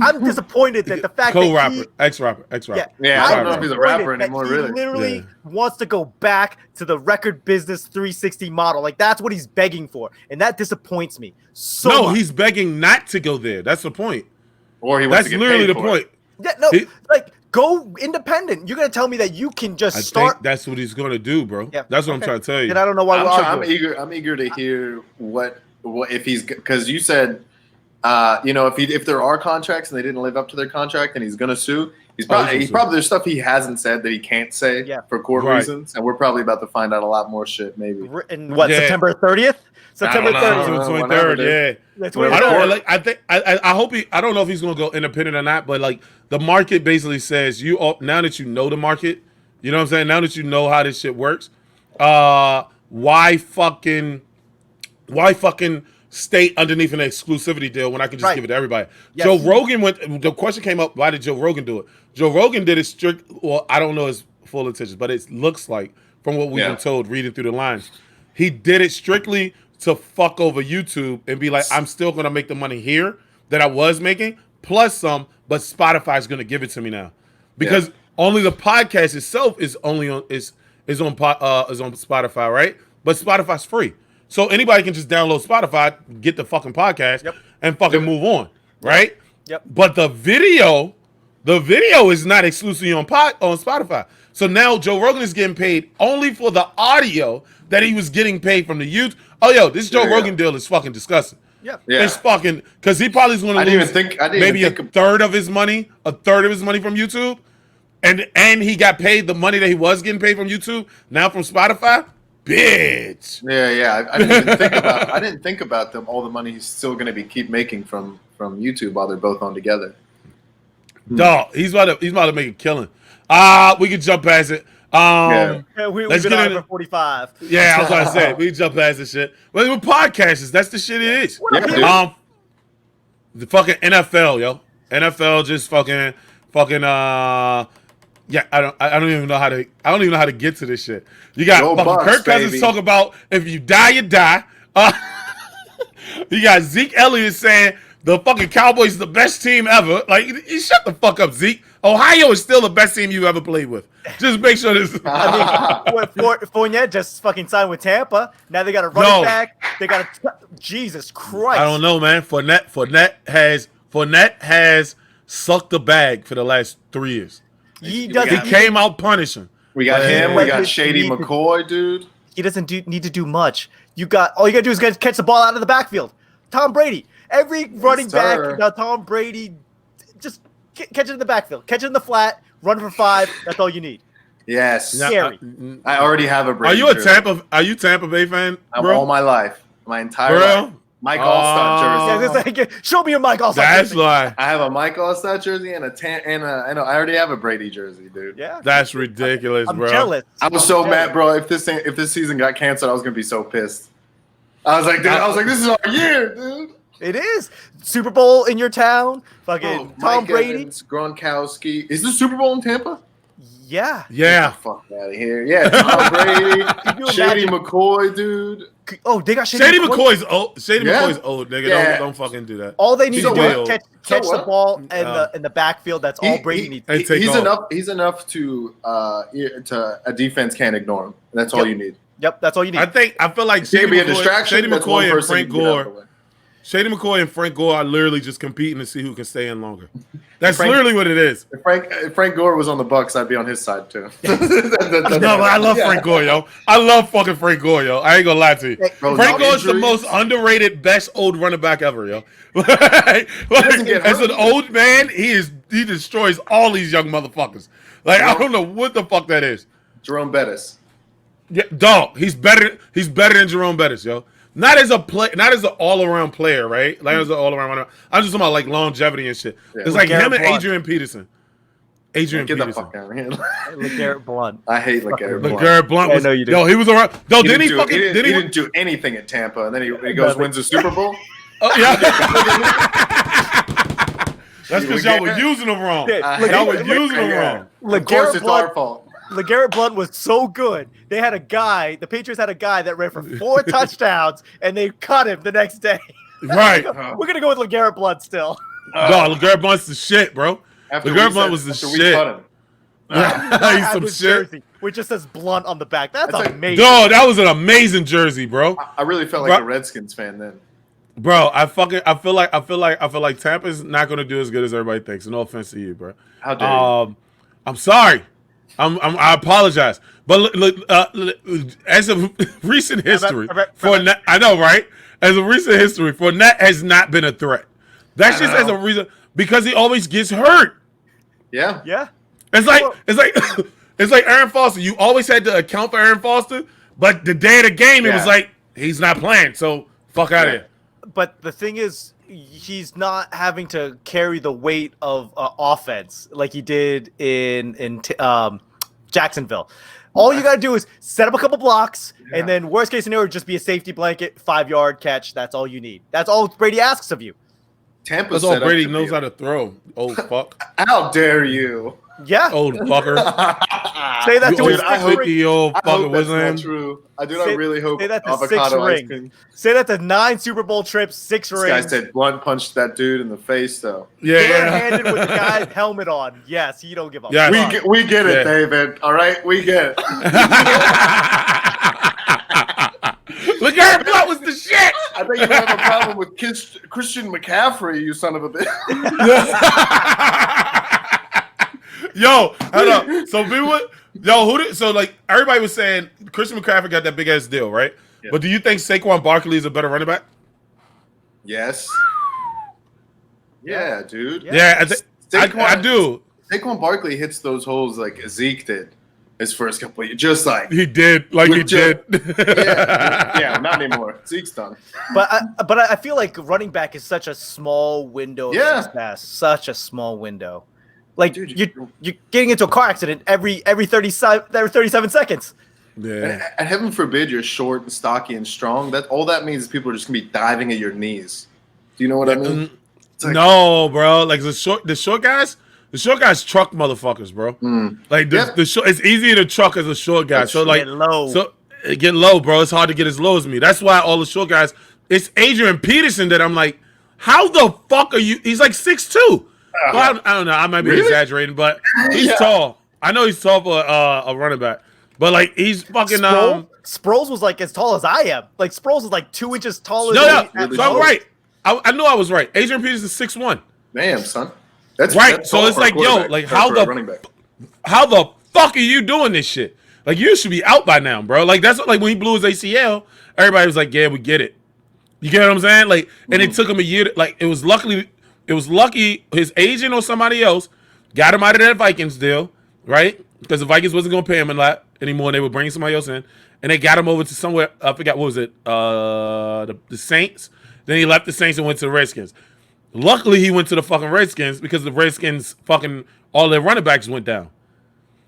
I'm disappointed that the fact that ex-rapper. Yeah, I don't know if he's a rapper anymore, really. He literally wants to go back to the record business 360 model. Like that's what he's begging for. And that disappoints me so much. He's begging not to go there. That's the point. Or he wants to get literally paid the point. Yeah, go independent. You're gonna tell me that you can just start. I think that's what he's gonna do, bro. Yeah, that's what I'm trying to tell you. And I don't know why I'm eager to hear what if he's because you said, if there are contracts and they didn't live up to their contract and he's gonna sue. He's probably there's stuff he hasn't said that he can't say for court reasons, and we're probably about to find out a lot more shit. Maybe in September 30th. September 30th, 23rd. Yeah. I hope I don't know if he's gonna go independent or not, but like the market basically says now that you know the market, you know what I'm saying. Now that you know how this shit works, why fucking stay underneath an exclusivity deal when I can just give it to everybody? Yes. Joe Rogan the question came up, why did Joe Rogan do it? Joe Rogan did it I don't know his full intentions, but it looks like from what we've been told reading through the lines, he did it strictly to fuck over YouTube and be like, I'm still gonna make the money here that I was making, plus some, but Spotify's gonna give it to me now. Because only the podcast itself is only on Spotify, right? But Spotify's free. So anybody can just download Spotify, get the fucking podcast, and fucking move on, right? Yep. But the video is not exclusively on Spotify. So now Joe Rogan is getting paid only for the audio that he was getting paid from the YouTube. Oh, this Joe Rogan deal is fucking disgusting. Yeah. It's fucking because he probably is going to lose maybe a third of his money from YouTube, and he got paid the money that he was getting paid from YouTube now from Spotify. bitch. Yeah. I didn't even think about. I didn't think about them. All the money he's still going to keep making from YouTube while they're both on together. Dog, he's about to make a killing. We can jump past it. We've let's been get on in for 45. Yeah, I was about to say we can jump past this shit. But with podcasters, that's the shit it is. Yeah, the fucking NFL, yo. NFL just fucking yeah, I don't even know how to get to this shit. You got Go fucking Bucks, Kirk Cousins baby. talking about if you die, you die. You got Zeke Elliott saying the fucking Cowboys is the best team ever. Like, you shut the fuck up, Zeke. Ohio is still the best team you ever played with. Just make sure this. Fournette just fucking signed with Tampa. Now they got a running back. They got Jesus Christ. I don't know, man. Fournette has sucked the bag for the last 3 years. He came out punishing. We got him. We got Shady McCoy, dude. He doesn't need to do much. All you gotta do is catch the ball out of the backfield. Tom Brady. Every running back, now Tom Brady, just catch it in the backfield. Catch it in the flat. Run for 5. That's all you need. Yes. Scary. I already have a Brady. Are you Tampa Bay fan, bro? All my life. My entire life. Mike Allstott jersey. Yeah, it's like, show me your Mike Allstott That's jersey. why. I have a Mike Allstott jersey and I already have a Brady jersey, dude. Yeah. That's ridiculous, I'm bro. jealous. I was so mad, bro. If this season got canceled, I was gonna be so pissed. I was like, this is our year, dude. It is. Super Bowl in your town. Fucking Tom Mike Brady. Evans, Gronkowski. Is the Super Bowl in Tampa? Yeah. Yeah. Fuck out of here. Yeah, Tom Brady, Shady imagine- McCoy, dude. Oh, they got Shady McCoy's old. Shady Yeah. McCoy's old, nigga. Yeah. Don't fucking do that. All they need So to do what? is catch So the what? ball in the backfield. That's all Brady needs. Hey, take He's off. enough. He's enough to a defense can't ignore him. That's all you need. Yep, that's all you need. I feel like Can't be a distraction. Shady That's one McCoy and person Frank you can get out of the Gore. way. Shady McCoy and Frank Gore are literally just competing to see who can stay in longer. That's Frank- literally what it is. If Frank Gore was on the Bucks, I'd be on his side too. No, but I love Frank Gore, yo. I love fucking Frank Gore, yo. I ain't gonna lie to you. Bro, Frank no Gore's the injuries. most underrated, best old running back ever, yo. doesn't get As hurt. an old man, he destroys all these young motherfuckers. Like, I don't know what the fuck that is. Jerome Bettis. Yeah, dog, he's better than Jerome Bettis, yo. Not as an all-around player, right? Like as an all-around runner. I'm just talking about like longevity and shit. Yeah. It's like LeGarrette him and Blount. Adrian Peterson. Adrian Get the Peterson. fuck out of here. LeGarrette Blunt. I hate LeGarrette Blount. LeGarrette Blount I was. know you do. Yo, he was around. Yo, He didn't he do- fucking? he Didn't he? didn't do anything at Tampa, and then he goes wins the Super Bowl. Oh, yeah. That's because y'all were using him wrong. Yeah, Y'all were using him wrong. Of course, LeGarrette it's our Blunt. fault. LeGarrette Blunt was so good. They had a guy. The Patriots had a guy that ran for 4 touchdowns, and they cut him the next day. Right. We're gonna go with LeGarrette Blunt still. Dog, LeGarrette Blunt's the shit, bro. After LeGarrette we Blunt said- was the after we shit. cut him. He's Had some his shit. jersey, which just says Blunt on the back. That's That's like- amazing. Dog, that was an amazing jersey, bro. I really felt like a Redskins fan then. Bro, I feel like Tampa's not gonna do as good as everybody thinks. No offense to you, bro. How dare you? I'm sorry. I apologize. But look, as of recent history, Fournette, I know, right? As of recent history, Fournette has not been a threat. That's just as a reason because he always gets hurt. Yeah. Yeah. It's like Aaron Foster. You always had to account for Aaron Foster, but the day of the game, it was like he's not playing. So fuck out of here. But the thing is, he's not having to carry the weight of offense like he did in Jacksonville. All you got to do is set up a couple blocks, and then worst case scenario, just be a safety blanket, 5-yard catch. That's all you need. That's all Brady asks of you. Tampa That's all Brady knows how to throw. Old fuck. How dare you? Yeah. Old fucker. Say that to You his old sixth ring. 50-year-old I fucker. hope What's that's his name? not true. I really hope Say that to avocado 6 ice ring. cream. Say that to 9 Super Bowl trips, 6 This guy rings. said Blunt punched that dude in the face, though. Yeah. Barehanded with the guy's helmet on. Yes, he don't give a Yes. fuck. We get it, Yeah. David. All right, we get it. LeGarrette Blount was the shit. I think you have a problem with Christian McCaffrey, you son of a bitch. Yo, hold up. So so like everybody was saying Christian McCaffrey got that big ass deal, right? Yeah. But do you think Saquon Barkley is a better running back? Yes. Yeah, dude. Yeah. Yeah, I Saquon- do. Saquon Barkley hits those holes like Zeke did. his first couple of years. Just like he did. yeah, not anymore. Zeke's done. But I feel like running back is such a small window of success. Such a small window. Like, dude, you're getting into a car accident every 37 seconds. Yeah. And heaven forbid you're short and stocky and strong. That all that means is people are just gonna be diving at your knees. Do you know what I mean? Like, no, bro. Like the short guys truck motherfuckers, bro. Like the short, it's easier to truck as a short guy. So like get low, bro. It's hard to get as low as me. That's why all the short guys. It's Adrian Peterson that I'm like, how the fuck are you? He's like 6'2". Well, I don't know. I might be exaggerating, but he's tall. I know he's tall for a running back, but like he's fucking. Sproles was like as tall as I am. Like Sproles is like 2 inches taller. So I'm right. I knew I was right. Adrian Peterson is 6'1". Damn, son. That's right. That's so it's like, yo, like how the fuck are you doing this shit? Like you should be out by now, bro. Like that's like when he blew his ACL, everybody was like, yeah, we get it. You get what I'm saying? Like, and it took him a year. Like it was lucky his agent or somebody else got him out of that Vikings deal, right? Because the Vikings wasn't gonna pay him a lot anymore, and they were bringing somebody else in, and they got him over to somewhere. I forgot what was it? The Saints. Then he left the Saints and went to the Redskins. Luckily, he went to the fucking Redskins because the Redskins fucking all their running backs went down.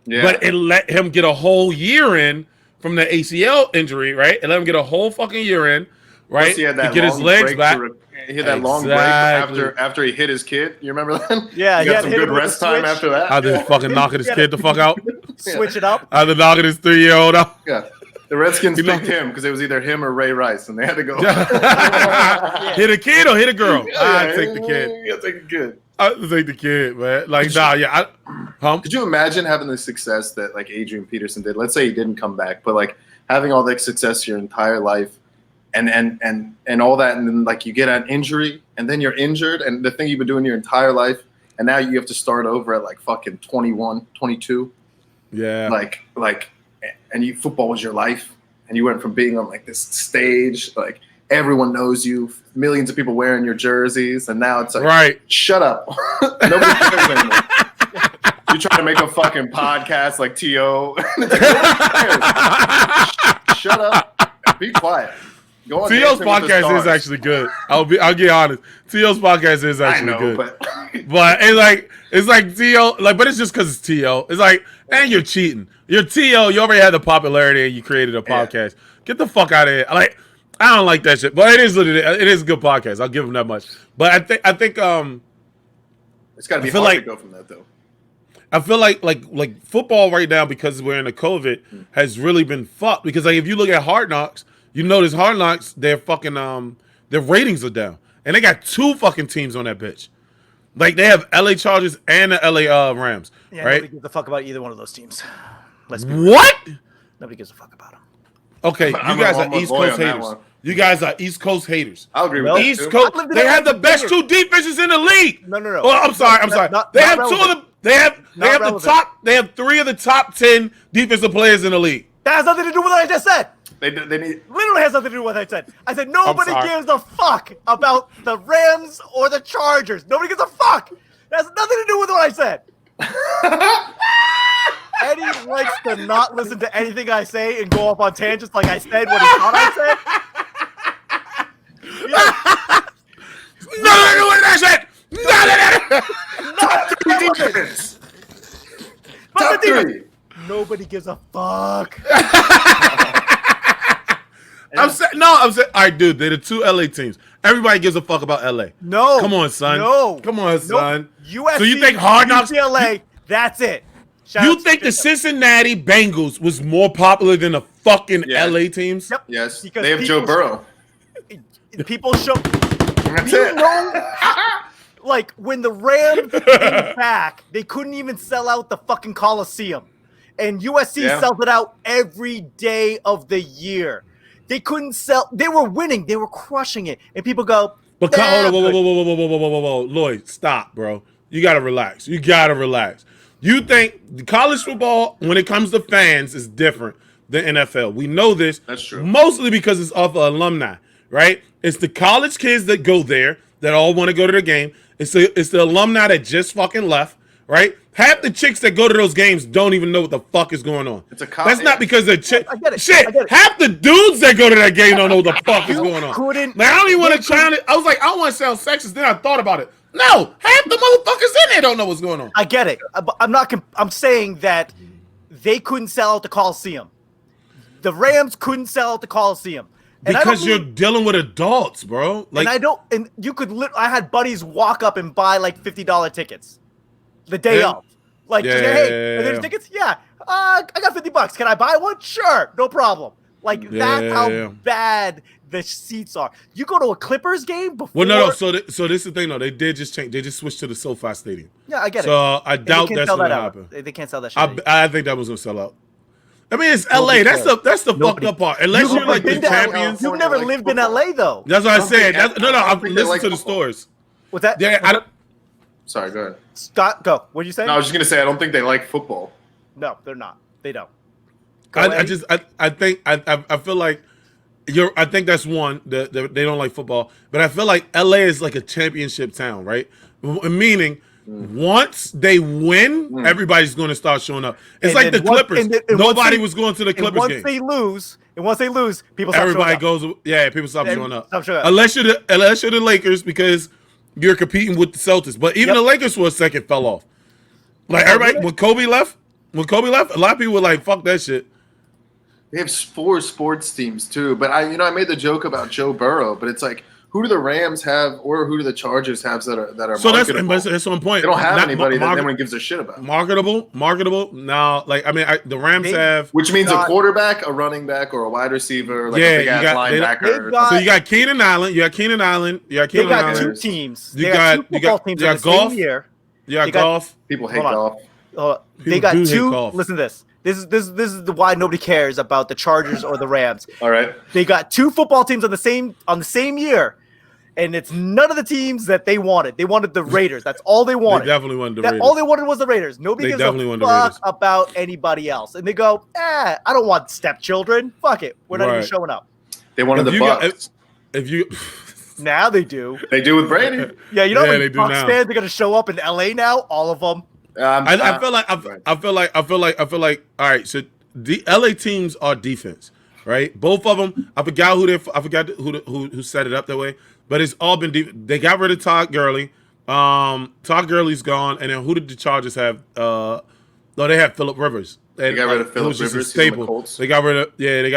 Yeah. But it let him get a whole year in from the ACL injury, right? It let him get a whole fucking year in, right? He had that to get his legs back. He had that long break after he hit his kid. You remember that? Yeah, he got some good rest time after that. How did fucking knocking his kid the fuck out? Switch it up. How did knocking his 3-year-old out? Yeah. The Redskins picked him because it was either him or Ray Rice, and they had to go. Hit a kid or hit a girl? I'd take the kid. Yeah, take the kid. I'd take the kid, man. Like, Could you imagine having the success that like Adrian Peterson did? Let's say he didn't come back, but like having all that success your entire life, and all that, and then like you get an injury, and then you're injured, and the thing you've been doing your entire life, and now you have to start over at like fucking 21, 22. Yeah. Like. And football was your life, and you went from being on like this stage, like everyone knows you, millions of people wearing your jerseys, and now it's like, right, shut up, nobody cares anymore. You try to make a fucking podcast like T.O. Shut up, and be quiet. Go on. T.O.'s podcast is actually good. I'll get honest. T.O.'s podcast is actually good, but it's like T.O. like, but it's just because it's T.O. It's like, and you're cheating. You're T.O. You already had the popularity and you created a podcast. Get the fuck out of here. Like, I don't like that shit. But it is what it is. It is a good podcast. I'll give him that much. But I think it's got to be hard to go from that though. I feel like football right now, because we're in the COVID, has really been fucked. Because like if you look at Hard Knocks, you notice Hard Knocks, their fucking their ratings are down, and they got 2 fucking teams on that bitch. Like they have LA Chargers and the LA Rams. Yeah, right? Nobody gives a fuck about either one of those teams. What? Nobody gives a fuck about them. Okay, you guys are East Coast haters. You guys are East Coast haters. I'll agree with that. East Coast. They have the best 2 defenses in the league. No. Oh, I'm sorry. They have 2 of them. They have the top. They have 3 of the top 10 defensive players in the league. That has nothing to do with what I just said. They need. Literally has nothing to do with what I said. I said nobody gives a fuck about the Rams or the Chargers. Nobody gives a fuck. That has nothing to do with what I said. Eddie likes to not listen to anything I say and go off on tangents like I said what he thought I said. Nothing to do with what I said. Nothing to do with it. Top 3. Nobody gives a fuck. I'm saying, all right, dude. They're the 2 LA teams. Everybody gives a fuck about LA. No. Come on, son. No. Come on, son. USC, so you think Hard Knocks? UCLA, that's it. You think the Cincinnati Bengals was more popular than the fucking LA teams? Yep. Yes. Because they have Joe Burrow. People show. That's it. Like when the Rams came back, they couldn't even sell out the fucking Coliseum, and USC sells it out every day of the year. They couldn't sell. They were winning. They were crushing it, and people go. But hold on, whoa, Lloyd, stop, bro. You gotta relax. You think college football, when it comes to fans, is different than NFL. We know this. That's true. Mostly because it's of alumni, right? It's the college kids that go there that all want to go to the game. It's the alumni that just fucking left, right? Half the chicks that go to those games don't even know what the fuck is going on. It's a cop. That's not because they're chicks. I get it. Shit, I get it. half the dudes that go to that game don't know what the fuck is going on. Couldn't. Like, I don't even want to try on it. I was like, I don't want to sound sexist. Then I thought about it. No, half the motherfuckers in there don't know what's going on. I get it. I'm not. I'm saying that they couldn't sell out the Coliseum. The Rams couldn't sell out the Coliseum. And Because you're dealing with adults, bro. Like, and I don't. And you could. I had buddies walk up and buy like $50 tickets, the day Yeah. of. Like, Yeah, hey, yeah, are there yeah. tickets? Yeah. I got $50. Can I buy one? Sure, no problem. Like that's how bad the seats are. You go to a Clippers game before. well, no. So this is the thing, though. They did just change. They just switched to the SoFi Stadium. Yeah, I get it. So I And doubt they can't that's sell going to that out. happen. They can't sell that shit. I think that was going to sell out. I mean, it's LA. Nobody That's cares. the fucked Nobody- up part. Unless You've you're never like the been to LA. champions. You've never Like lived in football. LA though. That's what I said. think- No, I don't I've think they listened like to the football. stories. What's that? Yeah, I don't. Sorry, go ahead. Scott, go. What did you say? No, I was just gonna say I don't think they like football. No, they're not. They don't. Go I ahead. just I think I feel like I think that's one that they don't like football, but I feel like LA is like a championship town, right? Meaning once they win, everybody's going to start showing up. It's And like the then once- Clippers. and Nobody once was going to the and Clippers once game. they lose, people stop Everybody showing up. goes. Yeah, people stop They showing up. stop showing up. Unless you're the Lakers because you're competing with the Celtics. But even Yep. the Lakers for a second fell off. Like everybody really? when Kobe left, a lot of people were like, "Fuck that shit." They have 4 sports teams too, but I made the joke about Joe Burrow, but it's like, who do the Rams have, or who do the Chargers have that are So marketable? that's one point. They don't have Not anybody that mar- anyone gives a shit about. marketable. Now, like I mean, the Rams They- have. Which means Got- a quarterback, a running back, or a wide receiver, like Yeah, a big you ass got- they- linebacker. they've got- So you got Keenan Allen. You got Keenan Allen. They got Allen. two teams. You They got- two you football got- teams you in got the golf. same year. You got they got- golf. People hate Hold on. golf. They People got do hate two. golf. Listen to this. This is the why nobody cares about the Chargers or the Rams. All right. They got two football teams on the same year, and it's none of the teams that they wanted. They wanted the Raiders. That's all they They wanted. definitely wanted the That Raiders. all they wanted was the Raiders. Nobody They gives definitely a wanted the Raiders. fuck about anybody else. And they go, I don't want stepchildren. Fuck it. We're not even Right. showing up. They wanted If the you got- Bucks. if you, Now they do. They do with Brady. Yeah, you know Yeah, how they many do Bucks now. fans are gonna show up in LA now? All of them. I feel like right. I feel like all right. So the LA teams are defense, right? Both of them. I forgot who set it up that way, but it's all been. They got rid of Todd Gurley. Todd Gurley's gone, and then who did the Chargers have? No, they had Phillip Rivers. They got rid of it Phillip was just a Rivers. He's on the staple. Colts. They got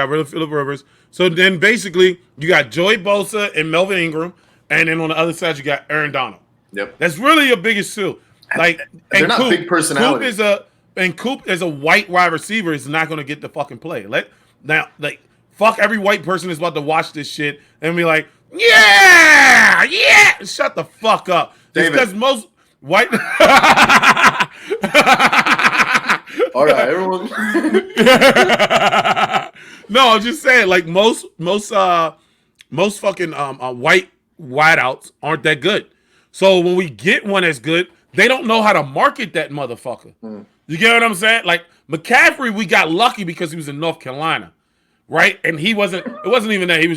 rid of Phillip Rivers. So then basically you got Joey Bosa and Melvin Ingram, and then on the other side you got Aaron Donald. Yep. That's really your biggest two. Like They're not big personalities. Coop is a white wide receiver is not going to get the fucking play. Fuck every white person is about to watch this shit and be like, yeah. Shut the fuck up. It's David. because most white. All right, everyone. No, I'm just saying, like most fucking white wideouts aren't that good. So when we get one that's good, they don't know how to market that motherfucker. You get what I'm saying? Like McCaffrey, we got lucky because he was in North Carolina, right? And it wasn't even that. He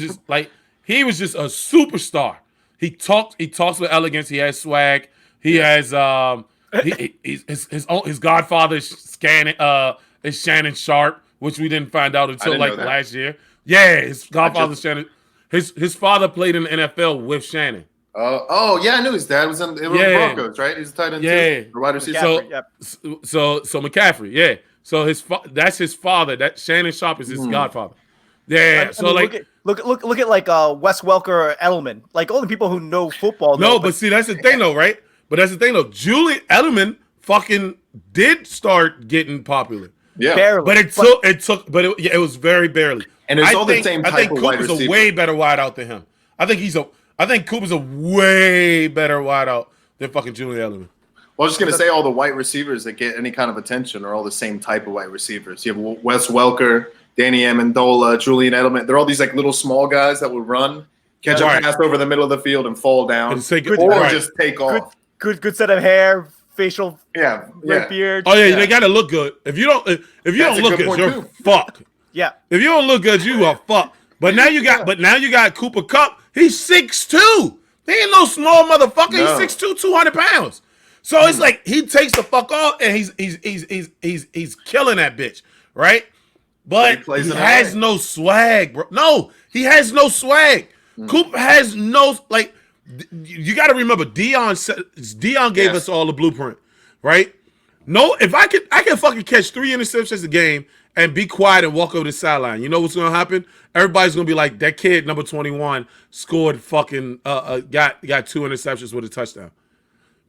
was just a superstar. He talks with elegance. He has swag. He has his godfather is Shannon Sharp, which we didn't find out until didn't like know that. last year. Yeah, his godfather Shannon. His father played in the NFL with Shannon. Yeah, I knew his dad was in the Broncos, right? He's a tight end too. Or wide receiver. McCaffrey, yep. So McCaffrey, yeah. So that's his father. That Shannon Sharp is his godfather. Yeah. I mean, look at like Wes Welker or Edelman. Like all the people who know football. No, but see, that's the thing though, right? But that's the thing though. Julian Edelman fucking did start getting popular. Yeah. barely. But it was very barely. And it's I all think, the same I type think of wide Cooper's a receiver. way better wideout than him. I think Cooper's a way better wideout than fucking Julian Edelman. Well, I was just going to say all the white receivers that get any kind of attention are all the same type of white receivers. You have Wes Welker, Danny Amendola, Julian Edelman. They're all these like little small guys that will run, catch Right. a pass over the middle of the field and fall down, And take it- or right. just take off. good set of hair, facial Yeah, red beard. Oh yeah, Yeah. they gotta look good. If you don't That's look a good good, point, you're too. fucked. Yeah. If you don't look good, you are fucked. But now you got Cooper Kupp. He's 6'2". He ain't no small motherfucker. No. He's 6'2", 200 pounds. So it's like he takes the fuck off and he's killing that bitch, right? But he has no swag, bro. No, he has no swag. Coop has no like. You got to remember, Dion gave us all the blueprint, right? No, if I can fucking catch 3 interceptions a game and be quiet and walk over the sideline, you know what's gonna happen? Everybody's gonna be like, that kid number 21 scored fucking got 2 interceptions with a touchdown.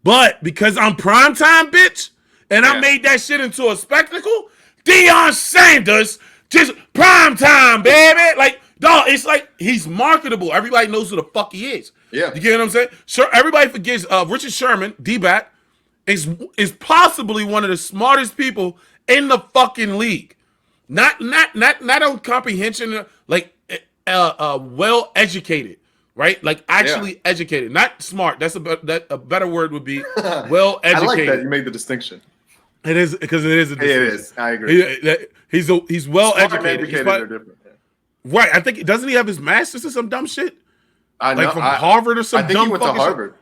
But because I'm primetime, bitch, and I made that shit into a spectacle, Deion Sanders just primetime, baby. Like, dog, it's like he's marketable. Everybody knows who the fuck he is. Yeah. You get what I'm saying? Sure, everybody forgets Richard Sherman, D-back, is possibly one of the smartest people in the fucking league. Not on comprehension, like well educated, right? Like actually educated, not smart. That's a better word would be well educated. I like that you made the distinction. It is because it is a distinction. It is. I agree. He's well Smart educated. and educated are different. Right. I think doesn't he have his master's or some dumb shit? I know. Like from Harvard or some I think dumb he went to fucking Harvard.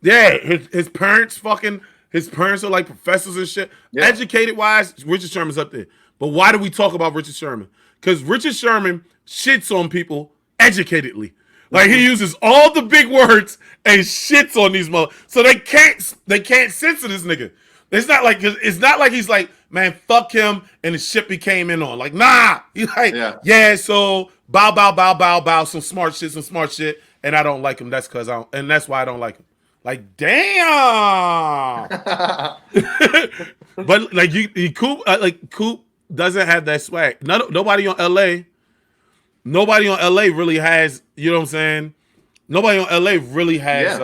Shit. Yeah, his parents are like professors and shit. Yeah. Educated wise, Richard Sherman's up there. But why do we talk about Richard Sherman? Because Richard Sherman shits on people educatedly. Like he uses all the big words and shits on these mother. So they can't censor this nigga. It's not like he's like, man, fuck him and the ship he came in on. Like, nah. He's like, yeah, so bow, some smart shit, and I don't him. That's why I don't like him. Like, damn. But like Coop doesn't have that swag. Nobody on LA really has, you know what I'm saying? Nobody on LA really has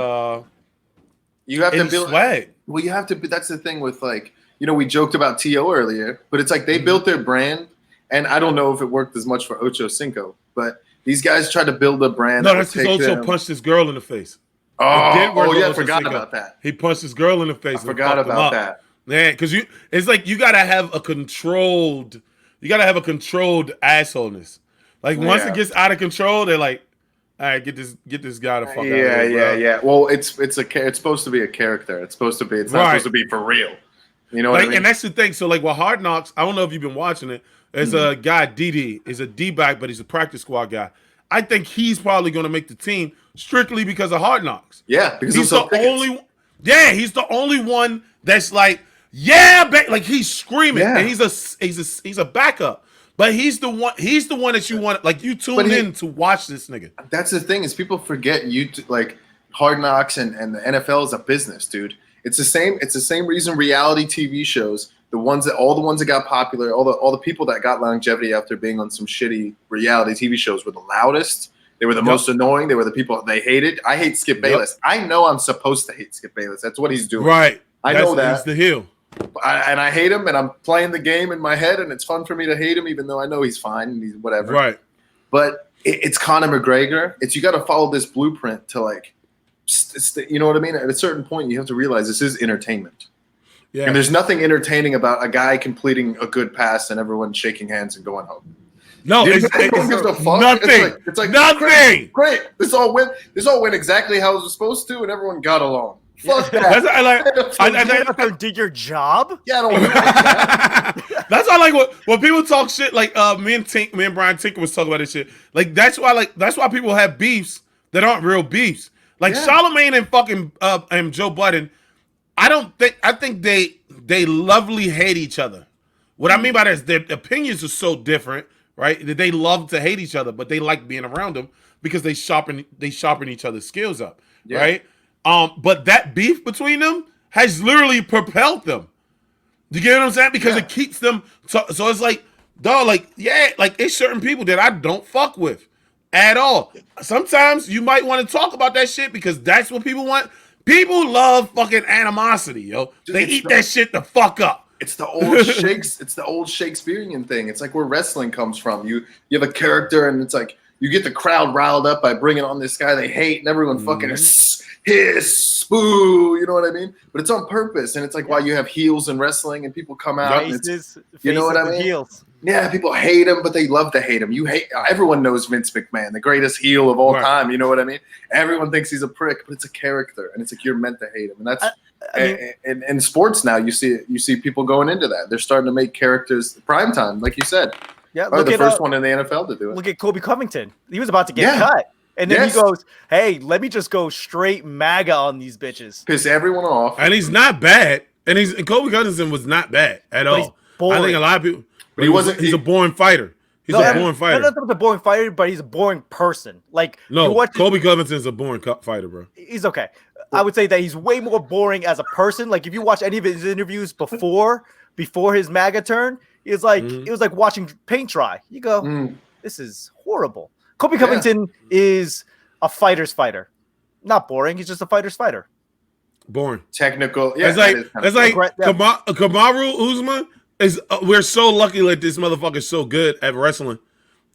you have to build swag. Well, you have to be. That's the thing with like, you know, we joked about T.O. earlier, but it's like they built their brand, and I don't know if it worked as much for Ocho Cinco, but these guys tried to build a brand. No, that's because Ocho punched this girl in the face. I forgot about that. He punched this girl in the face. I forgot about that. Man, because it's like you gotta have a controlled assholeness. Like once it gets out of control, they're like, all right, get this guy the fuck out of here. Yeah. Well, it's supposed to be a character. It's not supposed to be for real. You know what I mean? And that's the thing. So like with Hard Knocks, I don't know if you've been watching it. There's a guy, Didi, is a D-back, but he's a practice squad guy. I think he's probably going to make the team strictly because of Hard Knocks. Yeah, because he's the only. Yeah, he's the only one that's like, like he's screaming, and he's a backup. But he's the one that you want. Like you tuned in to watch this nigga. That's the thing is people forget like Hard Knocks and the NFL is a business, dude. It's the same reason reality TV shows, all the ones that got popular, all the people that got longevity after being on some shitty reality TV shows were the loudest. They were the most annoying. They were the people they hated. I hate Skip Bayless. I know I'm supposed to hate Skip Bayless. That's what he's doing. Right. I know that. He's the heel. And I hate him, and I'm playing the game in my head, and it's fun for me to hate him, even though I know he's fine and he's whatever. Right. But it's Conor McGregor. You got to follow this blueprint to like, you know what I mean? At a certain point, you have to realize this is entertainment. Yeah. And there's nothing entertaining about a guy completing a good pass and everyone shaking hands and going home. No, it's nothing. It's like nothing. Great. This all went exactly how it was supposed to, and everyone got along. Fuck that. I did your job. Yeah, I don't like that. That's why, like, when people talk shit, like me and Brian Tinker was talking about this shit. Like that's why people have beefs that aren't real beefs. Like Charlemagne and fucking and Joe Budden. I think they lovely hate each other. What I mean by that is their opinions are so different, right? That they love to hate each other, but they like being around them because they sharpen each other's skills up, right? But that beef between them has literally propelled them. You get what I'm saying? Because it keeps them. So it's like, dog, like it's certain people that I don't fuck with at all. Sometimes you might want to talk about that shit because that's what people want. People love fucking animosity, yo. They eat that shit the fuck up. It's the old Shakespearean thing. It's like where wrestling comes from. You have a character, and it's like you get the crowd riled up by bringing on this guy they hate, and everyone fucking hiss, boo. You know what I mean? But it's on purpose, and it's like why you have heels in wrestling, and people come out. Faces, you know what I mean? Heels. Yeah, people hate him, but they love to hate him. Everyone knows Vince McMahon, the greatest heel of all time. You know what I mean? Everyone thinks he's a prick, but it's a character, and it's like you're meant to hate him. And that's in sports now. You see people going into that. They're starting to make characters primetime, like you said. Yeah, look the first one in the NFL to do it. Look at Kobe Covington. He was about to get cut. And then he goes, hey, let me just go straight MAGA on these bitches. Piss everyone off. And he's not bad. And Kobe Covington was not bad at all. I think a lot of people. But he's a boring fighter. He's a boring fighter. Not a boring fighter, but he's a boring person. Like Kobe Covington's a boring fighter, bro. He's okay. I would say that he's way more boring as a person. Like if you watch any of his interviews before his MAGA turn, it was like watching paint dry. You go, this is horrible. Kobe Covington is a fighter's fighter. Not boring. He's just a fighter's fighter. Boring. Technical. Yeah, it's like Kamaru Usman is. We're so lucky that this motherfucker's so good at wrestling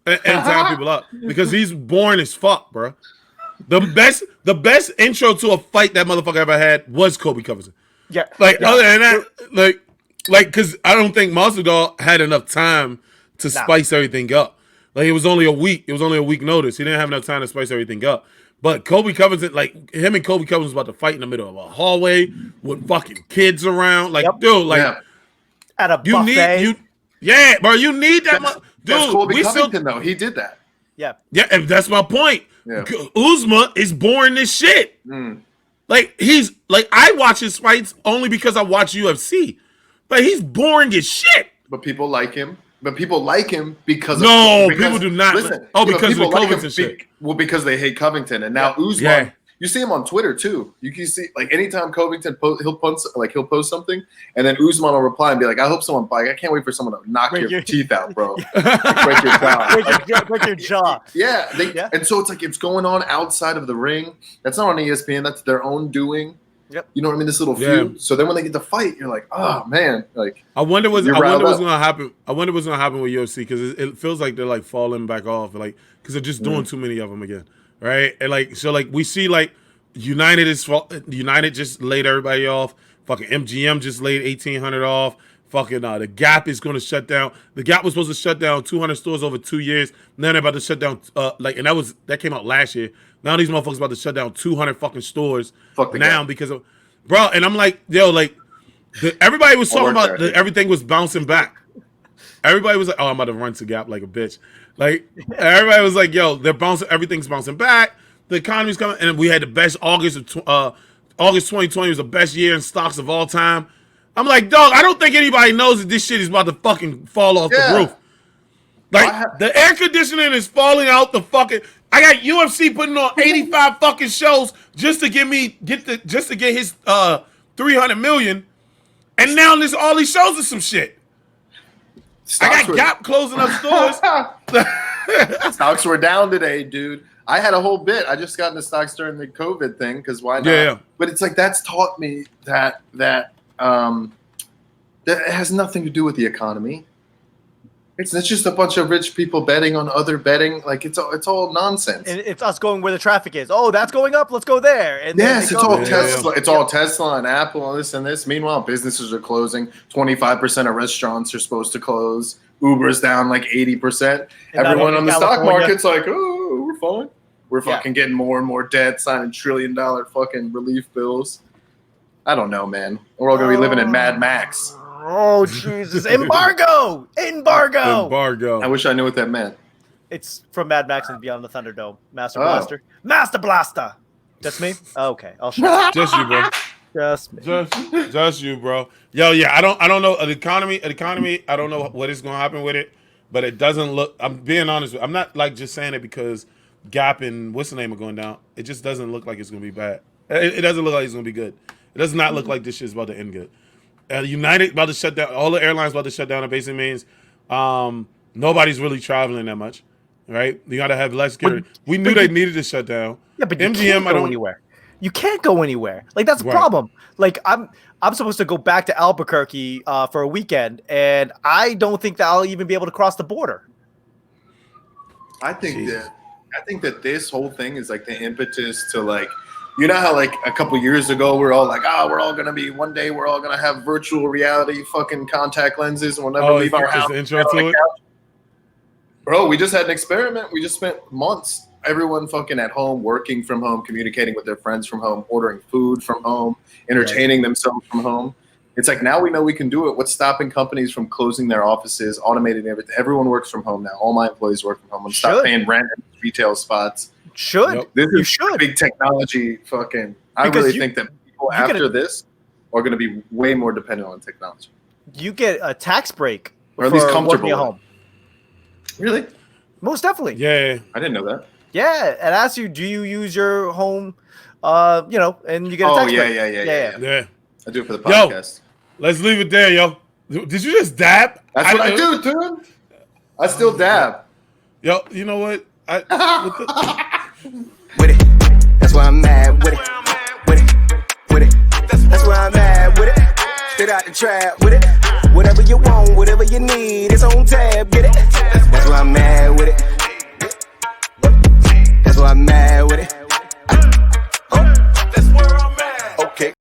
and tying people up because he's boring as fuck, bro. The best intro to a fight that motherfucker ever had was Kobe Covington. Yeah. Other than that, because I don't think Masvidal had enough time to spice everything up. Like it was only a week. It was only a week notice. He didn't have enough time to spice everything up. But Kobe Covington, him and Kobe Covington was about to fight in the middle of a hallway with fucking kids around. Like, dude, at a buffet. Bro, you need that. Dude, that's Kobe Covington, though. He did that. Yeah. Yeah, and that's my point. Yeah. Usman is boring as shit. I watch his fights only because I watch UFC. But he's boring as shit. But people like him. But people like him because people do not. Listen, because of the Covington shit. Because they hate Covington, and now Usman. You see him on Twitter too. You can see anytime Covington he'll post something, and then Usman will reply and be like, "I hope someone I can't wait for someone to knock your teeth out, bro. Break your jaw, break your jaw." Yeah, and so it's like it's going on outside of the ring. That's not on ESPN. That's their own doing. Yep. You know what I mean? This little feud. So then when they get to fight, you're like, oh man, I wonder what's gonna happen. I wonder what's gonna happen with UFC because it feels like they're falling back off, because they're just doing too many of them again, right? And we see United just laid everybody off. Fucking MGM just laid 1,800 off. Fucking the Gap is gonna shut down. The Gap was supposed to shut down 200 stores over 2 years. Now they're about to shut down and that came out last year. Now these motherfuckers about to shut down 200 fucking stores now because of, bro. And I'm like, everybody was talking about everything was bouncing back. Everybody was like, oh, I'm about to run to Gap like a bitch. Everybody was like, yo, everything's bouncing back. The economy's coming, and we had the best August 2020 was the best year in stocks of all time. I'm like, dog, I don't think anybody knows that this shit is about to fucking fall off the roof. The air conditioning is falling out the fucking. I got UFC putting on 85 fucking shows just to get his 300 million, and now there's all these shows of some shit. I got Gap closing up stores. Stocks were down today, dude. I had a whole bit. I just got into stocks during the COVID thing because why not? Yeah. But it's that's taught me that it has nothing to do with the economy. It's just a bunch of rich people betting on other betting. It's all nonsense. And it's us going where the traffic is. Oh, that's going up. Let's go there. And yes, it's all Tesla. It's all Tesla and Apple and this and this. Meanwhile, businesses are closing. 25% of restaurants are supposed to close. Uber's down 80%. Everyone on the stock market's like, oh, we're fine. We're fucking getting more and more debt, signing $1 trillion fucking relief bills. I don't know, man. We're all gonna be living in Mad Max. Oh Jesus! Embargo! I wish I knew what that meant. It's from Mad Max and Beyond the Thunderdome. Master Blaster. Master Blaster. That's me. Okay, I'll shut up. Just you, bro. Just me. Just you, bro. Yo, yeah. I don't know the economy. I don't know what is gonna happen with it, but it doesn't look. I'm being honest. I'm not just saying it because Gap and what's the name are going down. It just doesn't look like it's gonna be bad. It doesn't look like it's gonna be good. It does not look like this shit's about to end good. United about to shut down. All the airlines about to shut down. It basically means nobody's really traveling that much, right? You got to have less security. We knew they needed to shut down. Yeah, but you can't go anywhere. You can't go anywhere. That's the problem. I'm supposed to go back to Albuquerque for a weekend, and I don't think that I'll even be able to cross the border. I think that I think that this whole thing is like the impetus to like, you know how like a couple years ago we're all like, we're all gonna be one day we're all gonna have virtual reality fucking contact lenses and we'll never leave our house. The intro to it. Bro, we just had an experiment. We just spent months, everyone fucking at home, working from home, communicating with their friends from home, ordering food from home, entertaining themselves from home. It's like now we know we can do it. What's stopping companies from closing their offices, automating everything? Everyone works from home now. All my employees work from home. I'm stop paying rent in retail spots. This is big technology fucking. I really think that people after this are going to be way more dependent on technology. You get a tax break or at least comfortable working at home. Really? Most definitely. Yeah. I didn't know that. Yeah, it asks you, do you use your home, and you get a tax break. Yeah. I do it for the podcast. Yo, let's leave it there, yo. Did you just dab? That's what I do, dude. I still dab. Yo, you know what? With it. That's why I'm mad with it. With it. That's why I'm mad with it. Straight out the trap with it. Whatever you want, whatever you need, it's on tab. Get it. That's why I'm mad with it.